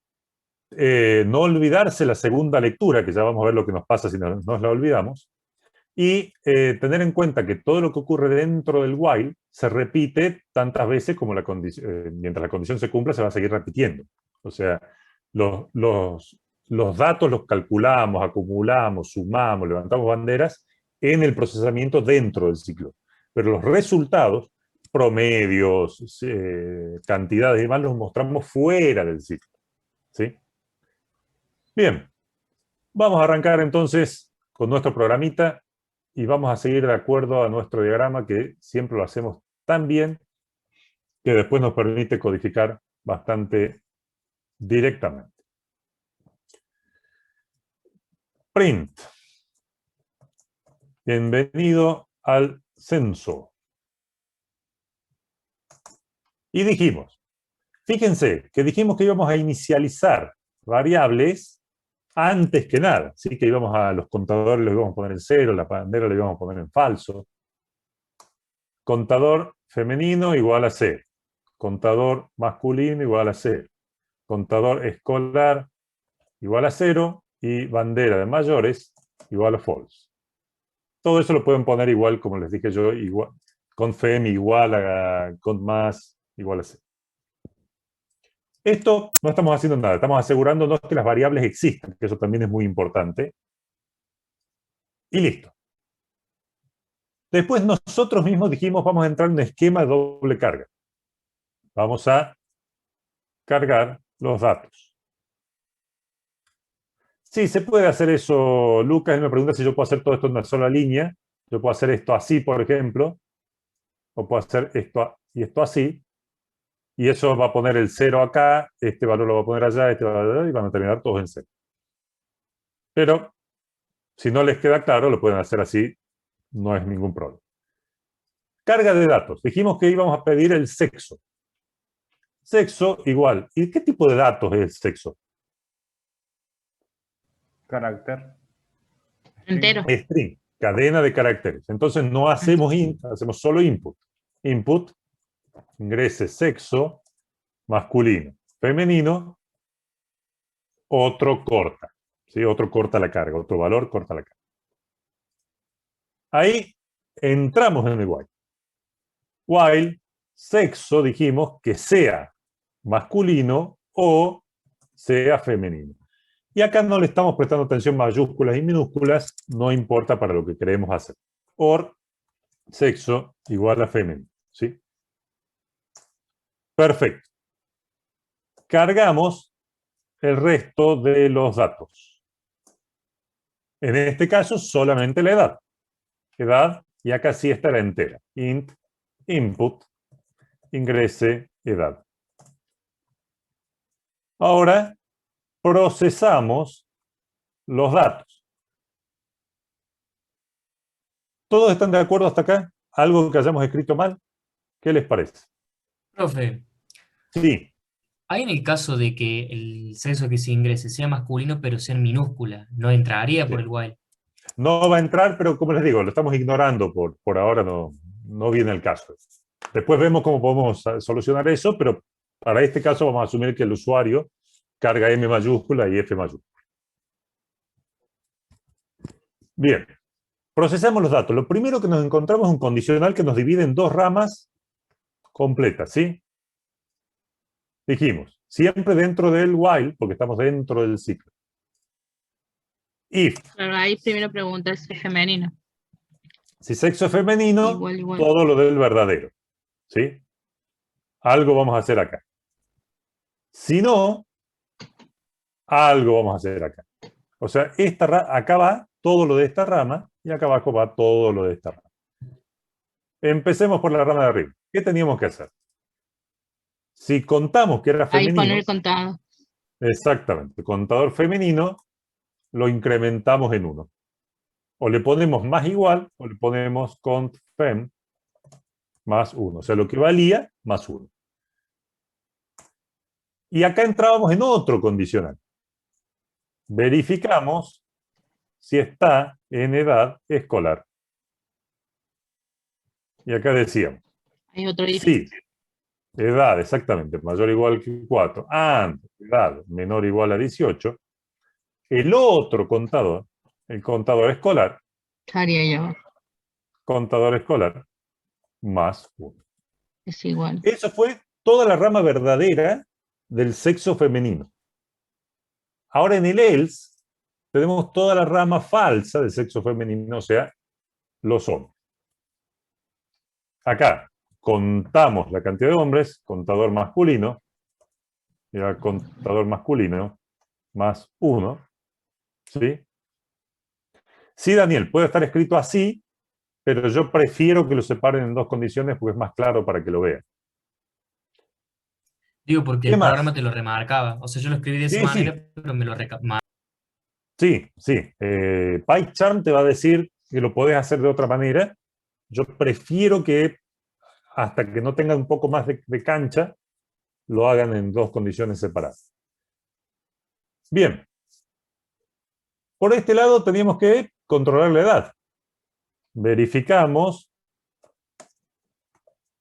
No olvidarse la segunda lectura, que ya vamos a ver lo que nos pasa si nos la olvidamos, y tener en cuenta que todo lo que ocurre dentro del while se repite tantas veces como mientras la condición se cumpla se va a seguir repitiendo. O sea, los datos los calculamos, acumulamos, sumamos, levantamos banderas en el procesamiento dentro del ciclo. Pero los resultados, promedios, cantidades y demás, los mostramos fuera del ciclo. ¿Sí? Bien, vamos a arrancar entonces con nuestro programita y vamos a seguir de acuerdo a nuestro diagrama que siempre lo hacemos tan bien que después nos permite codificar bastante directamente. Print. Bienvenido al censo. Y dijimos, fíjense que dijimos que íbamos a inicializar variables antes que nada, ¿sí? Que íbamos a los contadores, los íbamos a poner en 0, la bandera la íbamos a poner en falso. Contador femenino igual a 0. Contador masculino igual a 0. Contador escolar igual a 0. Y bandera de mayores igual a false. Todo eso lo pueden poner igual, como les dije yo, igual, con fem igual a con más igual a 0. Esto no estamos haciendo nada, estamos asegurándonos que las variables existen, que eso también es muy importante. Y listo. Después nosotros mismos dijimos, vamos a entrar en un esquema de doble carga. Vamos a cargar los datos. Sí, se puede hacer eso, Lucas. Él me pregunta si yo puedo hacer todo esto en una sola línea. Yo puedo hacer esto así, por ejemplo. O puedo hacer esto y esto así. Y eso va a poner el 0 acá, este valor lo va a poner allá, este valor allá, y van a terminar todos en 0. Pero, si no les queda claro, lo pueden hacer así, no es ningún problema. Carga de datos. Dijimos que íbamos a pedir el sexo. Sexo igual. ¿Y qué tipo de datos es el sexo? Carácter. Entero. String, cadena de caracteres. Entonces no hacemos int, hacemos solo input. Input, ingrese sexo, masculino, femenino, otro corta. ¿Sí? Otro corta la carga, otro valor corta la carga. Ahí entramos en el while. While, sexo, dijimos que sea masculino o sea femenino. Y acá no le estamos prestando atención mayúsculas y minúsculas, no importa para lo que queremos hacer. Or, sexo igual a femenino. ¿Sí? Perfecto. Cargamos el resto de los datos. En este caso, solamente la edad. Edad, y acá sí estará entera. Int, input, ingrese, edad. Ahora, procesamos los datos. ¿Todos están de acuerdo hasta acá? ¿Algo que hayamos escrito mal? ¿Qué les parece? Profe, Sí. ¿hay en el caso de que el sexo que se ingrese sea masculino pero sea en minúscula, no entraría por el while? No va a entrar, pero como les digo, lo estamos ignorando por ahora, no viene el caso. Después vemos cómo podemos solucionar eso, pero para este caso vamos a asumir que el usuario carga M mayúscula y F mayúscula. Bien, procesamos los datos. Lo primero que nos encontramos es un condicional que nos divide en dos ramas completas, ¿sí? Dijimos, siempre dentro del while, porque estamos dentro del ciclo. If. Pero ahí primero pregunta si es femenino. Si sexo es femenino, Igual. todo lo del verdadero, ¿sí? Algo vamos a hacer acá. Si no, algo vamos a hacer acá. O sea, acá va todo lo de esta rama y acá abajo va todo lo de esta rama. Empecemos por la rama de arriba. ¿Qué teníamos que hacer? Si contamos que era femenino... Ahí poner contado. Exactamente. El contador femenino lo incrementamos en 1. O le ponemos más igual o le ponemos cont fem más 1. O sea, lo que valía más 1. Y acá entrábamos en otro condicional. Verificamos si está en edad escolar. Y acá decíamos. Hay otro Sí, edad, exactamente, mayor o igual que 4. Edad menor o igual a 18. El otro contador, el contador escolar. Haría yo. Contador escolar más 1. Es igual. Eso fue toda la rama verdadera del sexo femenino. Ahora en el else tenemos toda la rama falsa del sexo femenino, o sea, los hombres. Acá contamos la cantidad de hombres, contador masculino, y el contador masculino más 1. ¿Sí? Sí, Daniel, puede estar escrito así, pero yo prefiero que lo separen en dos condiciones porque es más claro para que lo vean. Digo, porque el programa te lo remarcaba. O sea, yo lo escribí de esa manera, pero me lo remarcaba. Sí, sí. PyCharm te va a decir que lo podés hacer de otra manera. Yo prefiero que hasta que no tenga un poco más de cancha, lo hagan en dos condiciones separadas. Bien. Por este lado teníamos que controlar la edad. Verificamos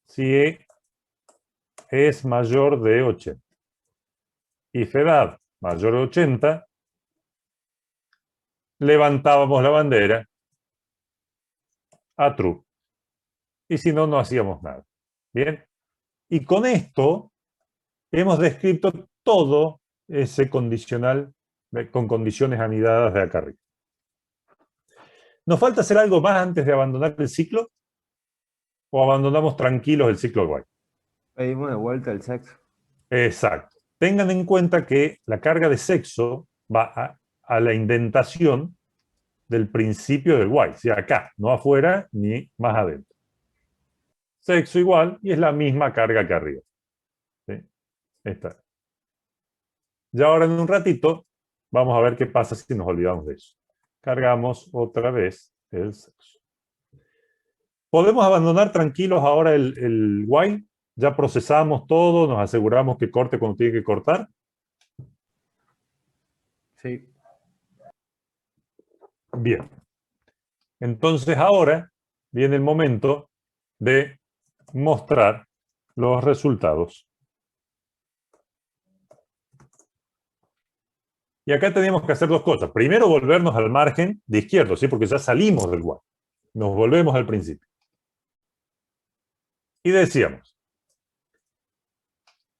si es mayor de 80. If edad mayor de 80, levantábamos la bandera a true. Y si no, no hacíamos nada. Bien. Y con esto hemos descrito todo ese condicional con condiciones anidadas de acá arriba. ¿Nos falta hacer algo más antes de abandonar el ciclo? ¿O abandonamos tranquilos el ciclo while? Pedimos de vuelta el sexo. Exacto. Tengan en cuenta que la carga de sexo va a la indentación del principio del while, ¿sí? Acá, no afuera ni más adentro. Sexo igual y es la misma carga que arriba. ¿Sí? Esta. Ya ahora en un ratito vamos a ver qué pasa si nos olvidamos de eso. Cargamos otra vez el sexo. ¿Podemos abandonar tranquilos ahora el while? Ya procesamos todo, nos aseguramos que corte cuando tiene que cortar. Sí. Bien. Entonces ahora viene el momento de mostrar los resultados. Y acá tenemos que hacer dos cosas. Primero, volvernos al margen de izquierdo, ¿sí? Porque ya salimos del while. Nos volvemos al principio. Y decíamos,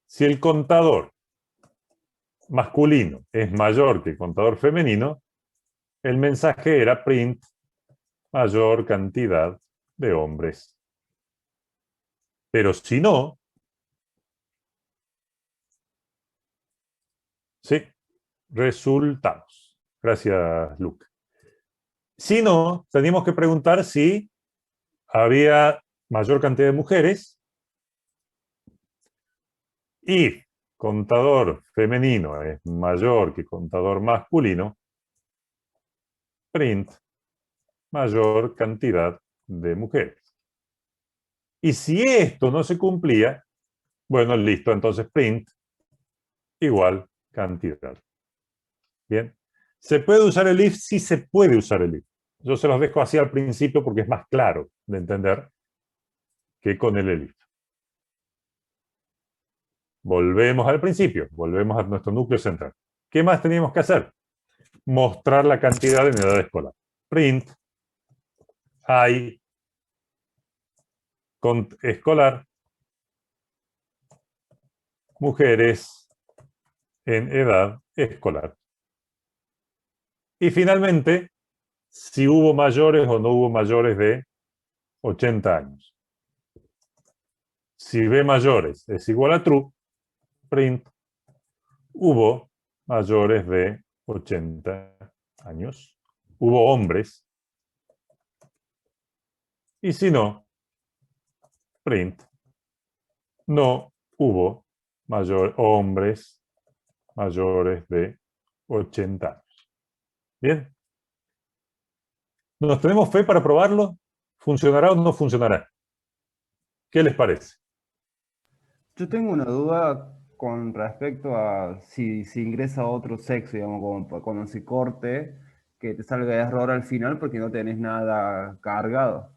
si el contador masculino es mayor que el contador femenino, el mensaje era print mayor cantidad de hombres. Pero si no, sí, resultados. Gracias, Luke. Si no, teníamos que preguntar si había mayor cantidad de mujeres y contador femenino es mayor que contador masculino, print mayor cantidad de mujeres. Y si esto no se cumplía, bueno, listo, entonces print igual cantidad. Bien. ¿Se puede usar el if? Sí se puede usar el if. Yo se los dejo así al principio porque es más claro de entender que con el elif. Volvemos al principio, volvemos a nuestro núcleo central. ¿Qué más teníamos que hacer? Mostrar la cantidad en edad escolar. Print hay escolar mujeres en edad escolar. Y finalmente, si hubo mayores o no hubo mayores de 80 años. Si B mayores es igual a true, print hubo mayores de 80 años. Hubo hombres. Y si no, print no hubo hombres mayores de 80 años. Bien. ¿Nos tenemos fe para probarlo? ¿Funcionará o no funcionará? ¿Qué les parece? Yo tengo una duda con respecto a si ingresa otro sexo, digamos, como cuando se corte, que te salga error al final porque no tenés nada cargado.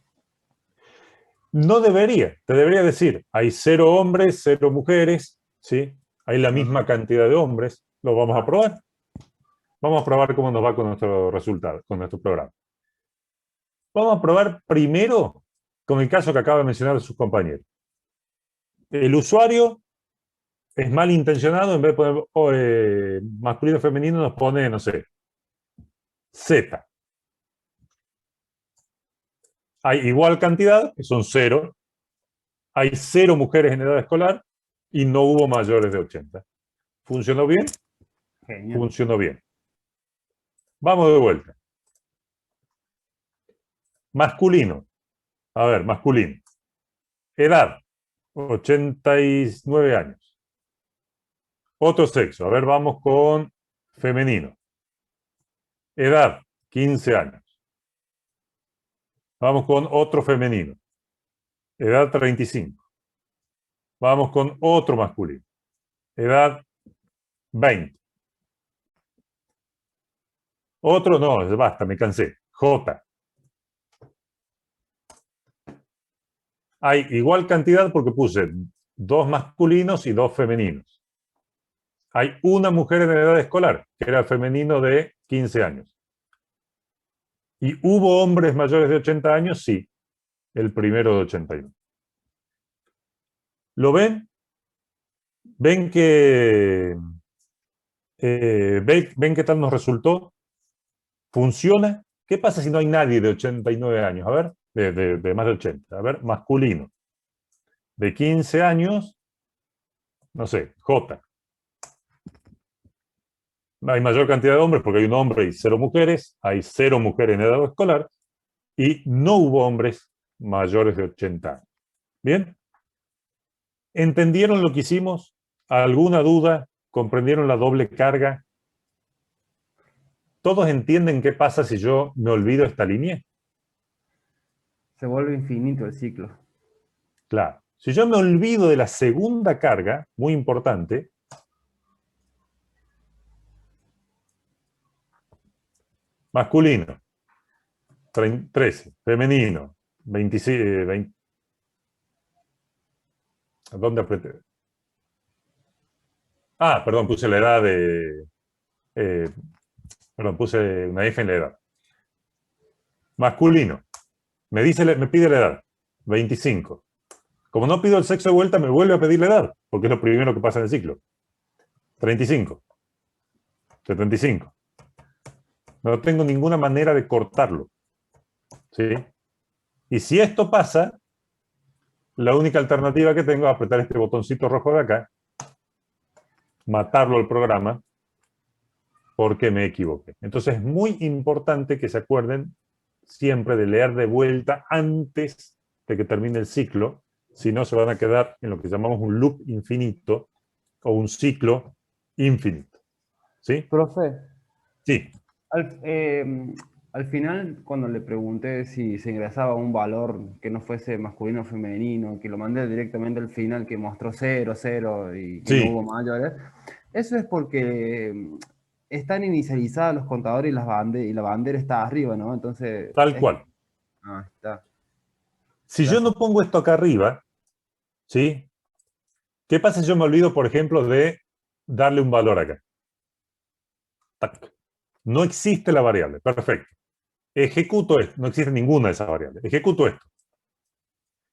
No debería. Te debería decir, hay 0 hombres, 0 mujeres, ¿sí? Hay la misma cantidad de hombres. ¿Lo vamos a probar? Vamos a probar cómo nos va con nuestro resultado, con nuestro programa. Vamos a probar primero con el caso que acaba de mencionar sus compañeros. El usuario es malintencionado, en vez de poner masculino o femenino, nos pone, no sé, Z. Hay igual cantidad, que son 0. Hay 0 mujeres en edad escolar y no hubo mayores de 80. ¿Funcionó bien? Genial. Funcionó bien. Vamos de vuelta. Masculino. A ver, masculino. Edad, 89 años. Otro sexo. A ver, vamos con femenino. Edad, 15 años. Vamos con otro femenino. Edad, 35. Vamos con otro masculino. Edad, 20. Otro, no, basta, me cansé. J. Hay igual cantidad porque puse 2 masculinos y 2 femeninos. Hay una mujer en edad escolar, que era el femenino de 15 años. ¿Y hubo hombres mayores de 80 años? Sí, el primero de 81. ¿Lo ven? ¿Ven que ven qué tal nos resultó? ¿Funciona? ¿Qué pasa si no hay nadie de 89 años? A ver, de más de 80. A ver, masculino. De 15 años, no sé, J. Hay mayor cantidad de hombres porque hay un hombre y 0 mujeres. Hay 0 mujeres en edad escolar. Y no hubo hombres mayores de 80 años. ¿Bien? ¿Entendieron lo que hicimos? ¿Alguna duda? ¿Comprendieron la doble carga? ¿Todos entienden qué pasa si yo me olvido esta línea? Se vuelve infinito el ciclo. Claro. Si yo me olvido de la segunda carga, muy importante, masculino, 13, femenino, 26, 20. ¿Dónde apreté? Ah, perdón, puse la edad de... perdón, puse una F en la edad. Masculino. Me pide la edad. 25. Como no pido el sexo de vuelta, me vuelve a pedir la edad, porque es lo primero que pasa en el ciclo. 35. 75. No tengo ninguna manera de cortarlo. ¿Sí? Y si esto pasa, la única alternativa que tengo es apretar este botoncito rojo de acá, matarlo al programa, porque me equivoqué. Entonces es muy importante que se acuerden siempre de leer de vuelta antes de que termine el ciclo, si no se van a quedar en lo que llamamos un loop infinito o un ciclo infinito. ¿Sí? Profe. Sí. Al final, cuando le pregunté si se ingresaba un valor que no fuese masculino o femenino, que lo mandé directamente al final, que mostró 0, 0 y que no hubo mayores, eso es porque están inicializados los contadores y la bandera está arriba, ¿no? Entonces... Tal cual. Ah, está. Si yo no pongo esto acá arriba, ¿sí? ¿Qué pasa si yo me olvido, por ejemplo, de darle un valor acá? ¡Tac! No existe la variable. Perfecto. Ejecuto esto. No existe ninguna de esas variables. Ejecuto esto.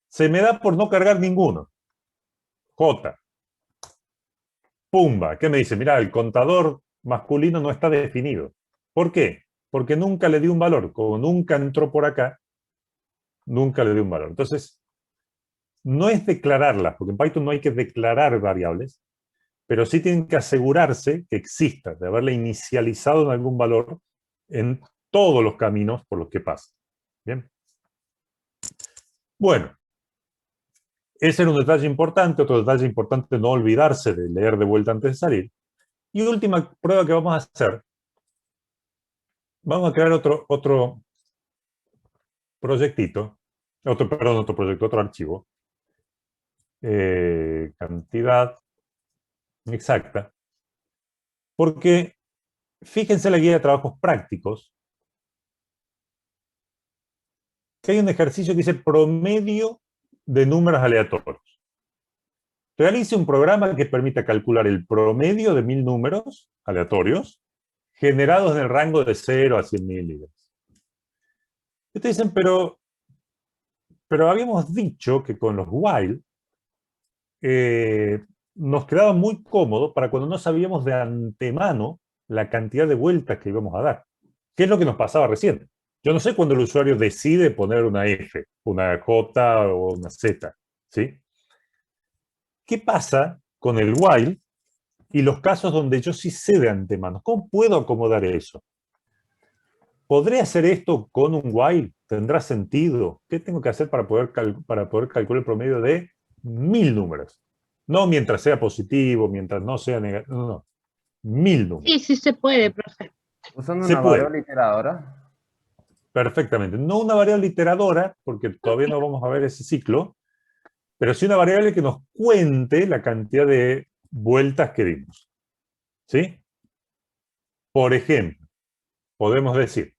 Se me da por no cargar ninguno. J. Pumba. ¿Qué me dice? Mira, el contador masculino no está definido. ¿Por qué? Porque nunca le di un valor. Como nunca entró por acá, nunca le di un valor. Entonces, no es declararlas, porque en Python no hay que declarar variables, pero sí tienen que asegurarse que exista, de haberla inicializado en algún valor en todos los caminos por los que pasa. ¿Bien? Bueno, ese era un detalle importante. Otro detalle importante, no olvidarse de leer de vuelta antes de salir. Y última prueba que vamos a hacer, vamos a crear otro proyectito, otro archivo, cantidad exacta, porque fíjense la guía de trabajos prácticos, que hay un ejercicio que dice promedio de números aleatorios. Realice un programa que permita calcular el promedio de 1000 números aleatorios generados en el rango de 0 a 100.000 libras. Ustedes dicen, pero habíamos dicho que con los while nos quedaba muy cómodo para cuando no sabíamos de antemano la cantidad de vueltas que íbamos a dar. ¿Qué es lo que nos pasaba recién? Yo no sé cuándo el usuario decide poner una F, una J o una Z, ¿sí? ¿Qué pasa con el while y los casos donde yo sí sé de antemano? ¿Cómo puedo acomodar eso? ¿Podré hacer esto con un while? ¿Tendrá sentido? ¿Qué tengo que hacer para poder calcular el promedio de 1000 números? No mientras sea positivo, mientras no sea negativo, no. 1000 números. Sí, sí se puede, profe. Usando Se una puede. variable iteradora. Perfectamente. No una variable iteradora, porque todavía no vamos a ver ese ciclo, pero sí una variable que nos cuente la cantidad de vueltas que dimos. ¿Sí? Por ejemplo, podemos decir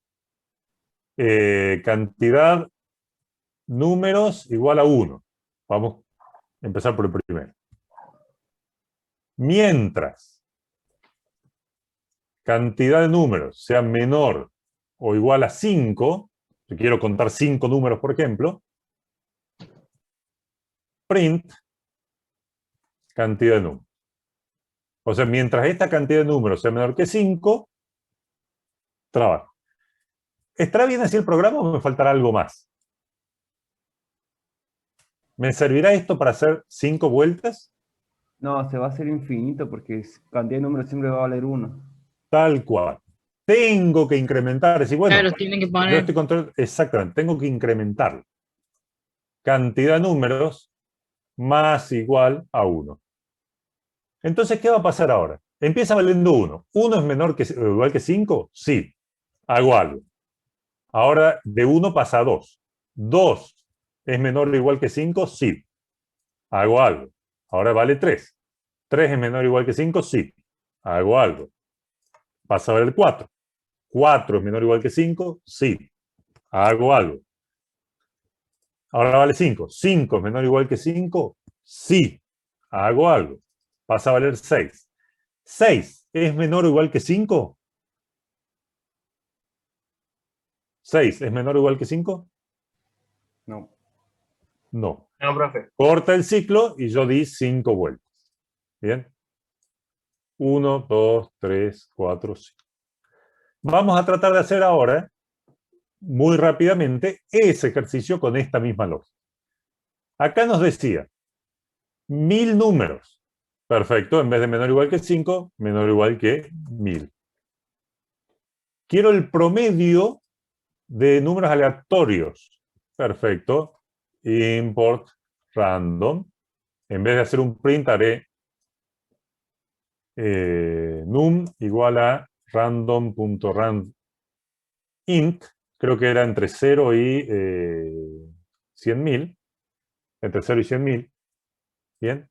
cantidad números igual a 1. Vamos a empezar por el primero. Mientras cantidad de números sea menor o igual a 5, si quiero contar 5 números, por ejemplo, print cantidad de números. O sea, mientras esta cantidad de números sea menor que 5, trabajo. ¿Estará bien así el programa o me faltará algo más? ¿Me servirá esto para hacer 5 vueltas? No, se va a hacer infinito porque cantidad de números siempre va a valer 1. Tal cual. Tengo que incrementar. Es decir, bueno, Claro, tienen que yo poner. estoy controlando. Exactamente, tengo que incrementar. Cantidad de números más igual a 1. Entonces, ¿qué va a pasar ahora? Empieza valiendo 1. ¿1 es menor que o igual que 5? Sí. Hago algo. Ahora de 1 pasa a 2. 2 es menor o igual que 5? Sí. Hago algo. Ahora vale 3. 3 es menor o igual que 5? Sí. Hago algo. Pasa a valer 4. 4 es menor o igual que 5? Sí. Hago algo. Ahora vale 5. 5 es menor o igual que 5? Sí. Hago algo. Pasa a valer 6. 6 es menor o igual que 5? 6 es menor o igual que 5? No. No. No, profe. Corta el ciclo y yo di 5 vueltas. ¿Bien? 1, 2, 3, 4, 5. Vamos a tratar de hacer ahora, muy rápidamente, ese ejercicio con esta misma lógica. Acá nos decía 1000 números. Perfecto, en vez de menor o igual que 5, menor o igual que 1000. Quiero el promedio de números aleatorios. Perfecto. Import random. En vez de hacer un print, haré num igual a random.randint. Creo que era entre 0 y 100.000. Entre 0 y 100.000. Bien.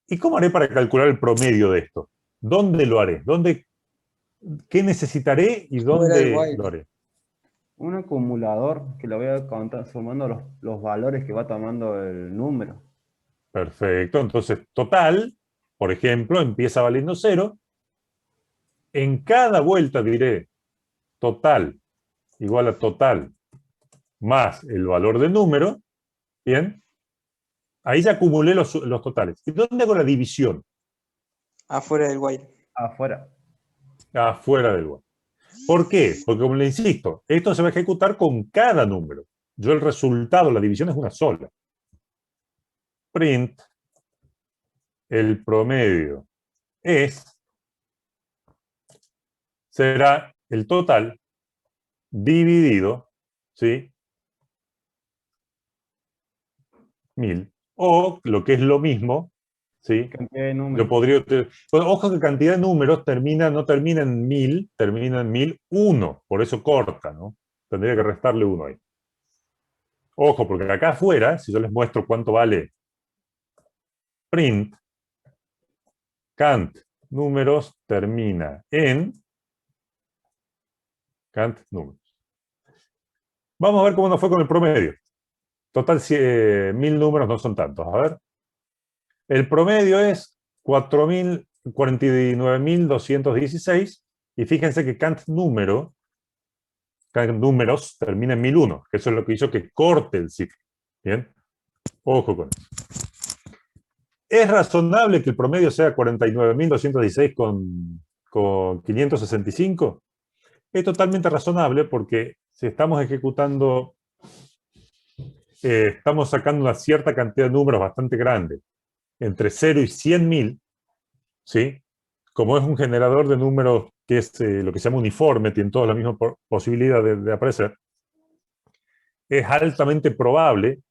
¿Y cómo haré para calcular el promedio de esto? ¿Dónde lo haré? ¿Qué necesitaré y Fuera del dónde while. lo haré? Un acumulador que lo voy a contar sumando los valores que va tomando el número. Perfecto. Entonces, total, por ejemplo, empieza valiendo 0. En cada vuelta diré total igual a total más el valor del número. Bien. Ahí ya acumulé los totales. ¿Y dónde hago la división? Afuera del while. Afuera. Afuera del while. ¿Por qué? Porque, como le insisto, esto se va a ejecutar con cada número. Yo el resultado, la división es una sola. Print, el promedio será el total dividido, ¿sí? 1000. O, lo que es lo mismo, ¿sí? Cantidad de números. Yo podría... Bueno, ojo que cantidad de números no termina en 1000, termina en 1001. Por eso corta, ¿no? Tendría que restarle 1 ahí. Ojo, porque acá afuera, si yo les muestro cuánto vale print, cant números termina en cant números. Vamos a ver cómo nos fue con el promedio. Total, 1000 números no son tantos. A ver. El promedio es 49.216. Y fíjense que cant números termina en 1001. Que eso es lo que hizo que corte el ciclo. Bien. Ojo con eso. ¿Es razonable que el promedio sea 49.216 con 565? Es totalmente razonable porque si estamos ejecutando, estamos sacando una cierta cantidad de números bastante grande, entre 0 y 100.000, ¿sí? Como es un generador de números que es lo que se llama uniforme, tiene toda la misma posibilidad de aparecer, es altamente probable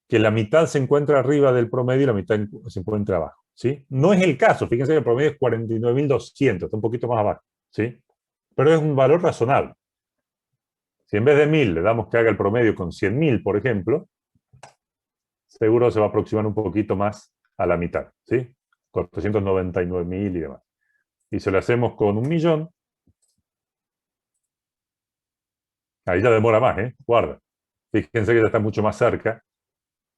que la mitad se encuentre arriba del promedio y la mitad se encuentre abajo, ¿sí? No es el caso, fíjense que el promedio es 49.200, está un poquito más abajo, ¿sí? Pero es un valor razonable. Si en vez de 1000 le damos que haga el promedio con 100.000, por ejemplo, seguro se va a aproximar un poquito más a la mitad, ¿sí? 499.000 y demás. Y si lo hacemos con 1.000.000, ahí ya demora más, ¿eh? Guarda. Fíjense que ya está mucho más cerca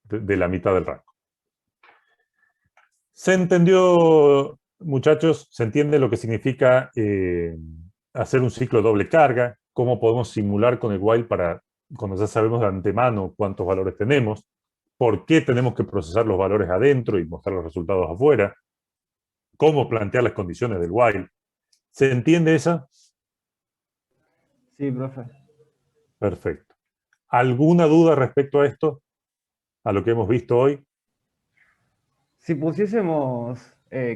de la mitad del rango. ¿Se entendió, muchachos? ¿Se entiende lo que significa hacer un ciclo de doble carga? ¿Cómo podemos simular con el while para, cuando ya sabemos de antemano cuántos valores tenemos? ¿Por qué tenemos que procesar los valores adentro y mostrar los resultados afuera? ¿Cómo plantear las condiciones del while? ¿Se entiende esa? Sí, profe. Perfecto. ¿Alguna duda respecto a esto? ¿A lo que hemos visto hoy? Si pusiésemos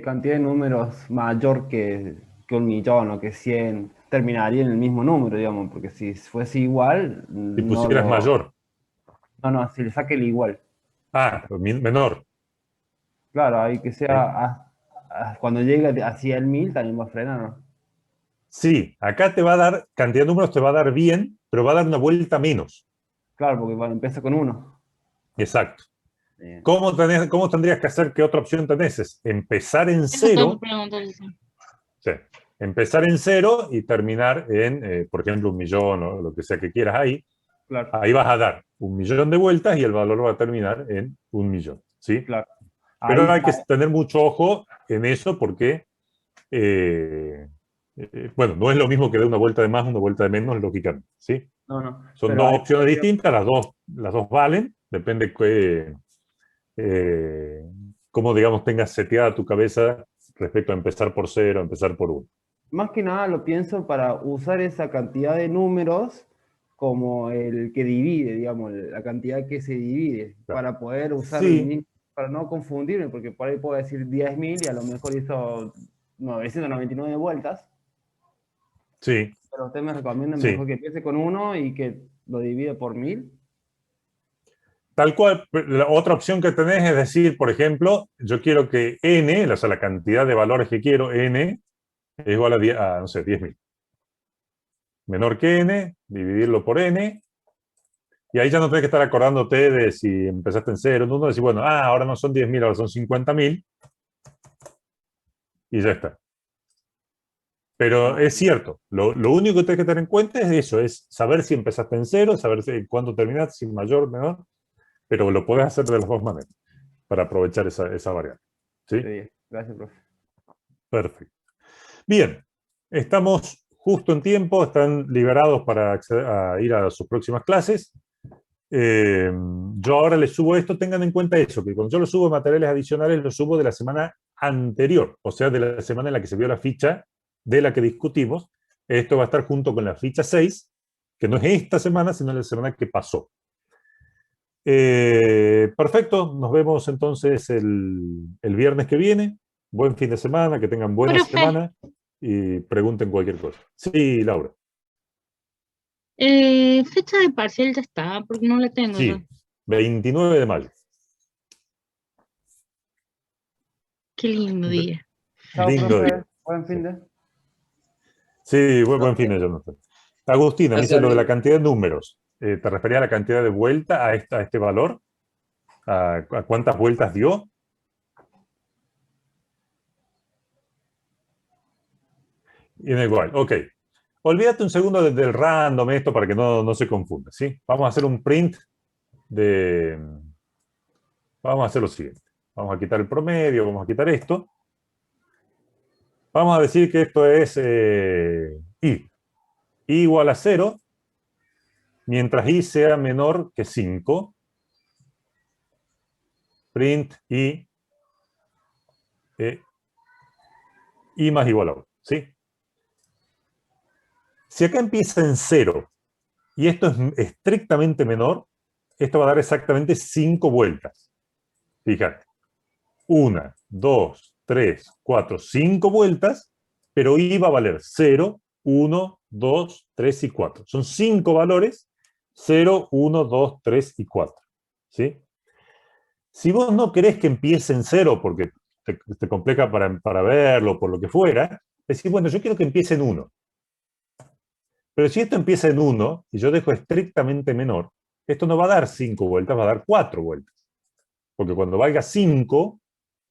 cantidad de números mayor que 1.000.000 o que 100, terminaría en el mismo número, digamos, porque si fuese igual... Si pusieras mayor. No, si le saque el igual. Ah, menor. Claro, hay que sea... cuando llegue hacia el 1000 también va a frenar, ¿no? Sí, acá te va a dar, cantidad de números te va a dar bien, pero va a dar una vuelta menos. Claro, porque empieza con 1. Exacto. ¿Cómo tendrías que hacer? ¿Qué otra opción tenés? Es empezar en cero. Sí, empezar en cero y terminar en, por ejemplo, 1.000.000 o lo que sea que quieras ahí. Claro. Ahí vas a dar 1.000.000 de vueltas y el valor va a terminar en 1.000.000. ¿Sí? Claro. Pero Ahí hay que tener mucho ojo en eso porque, bueno, no es lo mismo que de una vuelta de más, una vuelta de menos, lógicamente. ¿Sí? No. Son Pero dos opciones distintas, las dos valen, depende cómo, digamos, tengas seteada tu cabeza respecto a empezar por 0, empezar por 1. Más que nada lo pienso para usar esa cantidad de números como el que divide, digamos, la cantidad que se divide, Claro. para poder usar, Sí. para no confundirme, porque por ahí puedo decir 10.000 y a lo mejor hizo 999 vueltas. Sí. Pero usted me recomienda Sí. mejor que empiece con 1 y que lo divide por 1000. Tal cual, la otra opción que tenés es decir, por ejemplo, yo quiero que n, o sea, la cantidad de valores que quiero, n, es igual a, no sé, 10.000. Menor que n, dividirlo por n, y ahí ya no tenés que estar acordándote de si empezaste en 0, en 1, decir, bueno, ahora no son 10.000, ahora son 50.000, y ya está. Pero es cierto, lo único que tenés que tener en cuenta es eso, es saber si empezaste en 0, saber cuándo terminaste, si mayor, menor, pero lo podés hacer de las dos maneras, para aprovechar esa variable. ¿Sí? Sí, gracias, profe. Perfecto. Bien, estamos justo en tiempo, están liberados para ir a sus próximas clases. Yo ahora les subo esto, tengan en cuenta eso, que cuando yo los subo materiales adicionales, los subo de la semana anterior, o sea, de la semana en la que se vio la ficha de la que discutimos. Esto va a estar junto con la ficha 6, que no es esta semana, sino la semana que pasó. Perfecto, nos vemos entonces el viernes que viene. Buen fin de semana, que tengan buena semana y pregunten cualquier cosa. Sí, Laura. Fecha de parcial ya está, porque no la tengo. Sí, 29 de mayo. Qué lindo día. Chao, Lindo profe. día. Buen fin de. Sí, buen fin de Jonathan. Agustina, me dice lo de la cantidad de números. ¿Te refería a la cantidad de vueltas a este valor? ¿A cuántas vueltas dio? Y da igual, ok. Olvídate un segundo del random esto para que no se confunda, ¿sí? Vamos a hacer un print de... Vamos a hacer lo siguiente. Vamos a quitar el promedio, vamos a quitar esto. Vamos a decir que esto es i. I igual a 0, mientras i sea menor que 5. Print i, i más igual a 1, ¿sí? Si acá empieza en 0 y esto es estrictamente menor, esto va a dar exactamente 5 vueltas. Fíjate. 1, 2, 3, 4, 5 vueltas, pero i va a valer 0, 1, 2, 3 y 4. Son 5 valores, 0, 1, 2, 3 y 4. ¿Sí? Si vos no querés que empiece en 0 porque te complica para verlo, por lo que fuera, decir, bueno, yo quiero que empiece en 1. Pero si esto empieza en 1 y yo dejo estrictamente menor, esto no va a dar 5 vueltas, va a dar 4 vueltas. Porque cuando valga 5,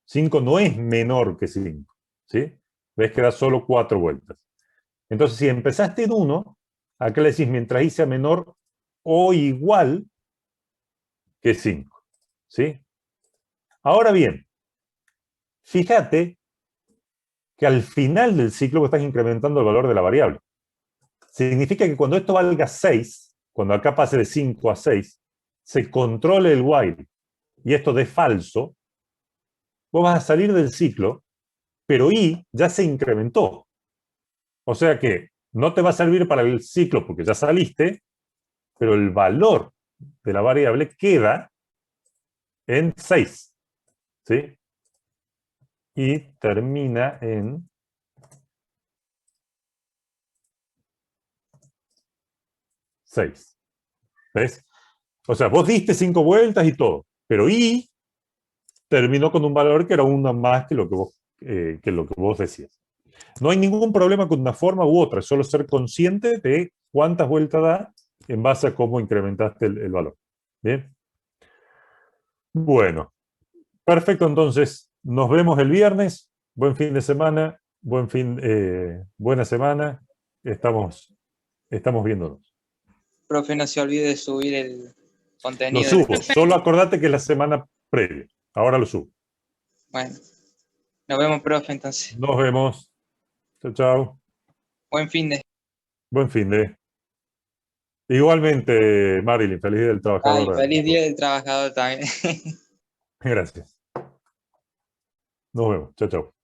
5 no es menor que 5. ¿Sí? Ves que da solo 4 vueltas. Entonces, si empezaste en 1, acá le decís mientras i sea menor o igual que 5. ¿Sí? Ahora bien, fíjate que al final del ciclo vos estás incrementando el valor de la variable. Significa que cuando esto valga 6, cuando acá pase de 5 a 6, se controle el while y esto dé falso, vos vas a salir del ciclo, pero i ya se incrementó. O sea que no te va a servir para el ciclo porque ya saliste, pero el valor de la variable queda en 6. ¿Sí? Y termina en 6. ¿Ves? O sea, vos diste 5 vueltas y todo, pero i terminó con un valor que era una más que lo que vos decías. No hay ningún problema con una forma u otra, es solo ser consciente de cuántas vueltas da en base a cómo incrementaste el valor. ¿Bien? Bueno, perfecto, entonces nos vemos el viernes. Buen fin de semana, buena semana. Estamos viéndonos. Profe, no se olvide de subir el Lo contenido. subo, solo acordate que es la semana previa. Ahora lo subo. Bueno, nos vemos, profe, entonces. Nos vemos. Chao, chao. Buen fin de. Buen fin de. Igualmente, Marilyn, feliz día del trabajador. Ay, feliz día del trabajador también. Gracias. Nos vemos. Chao, chao.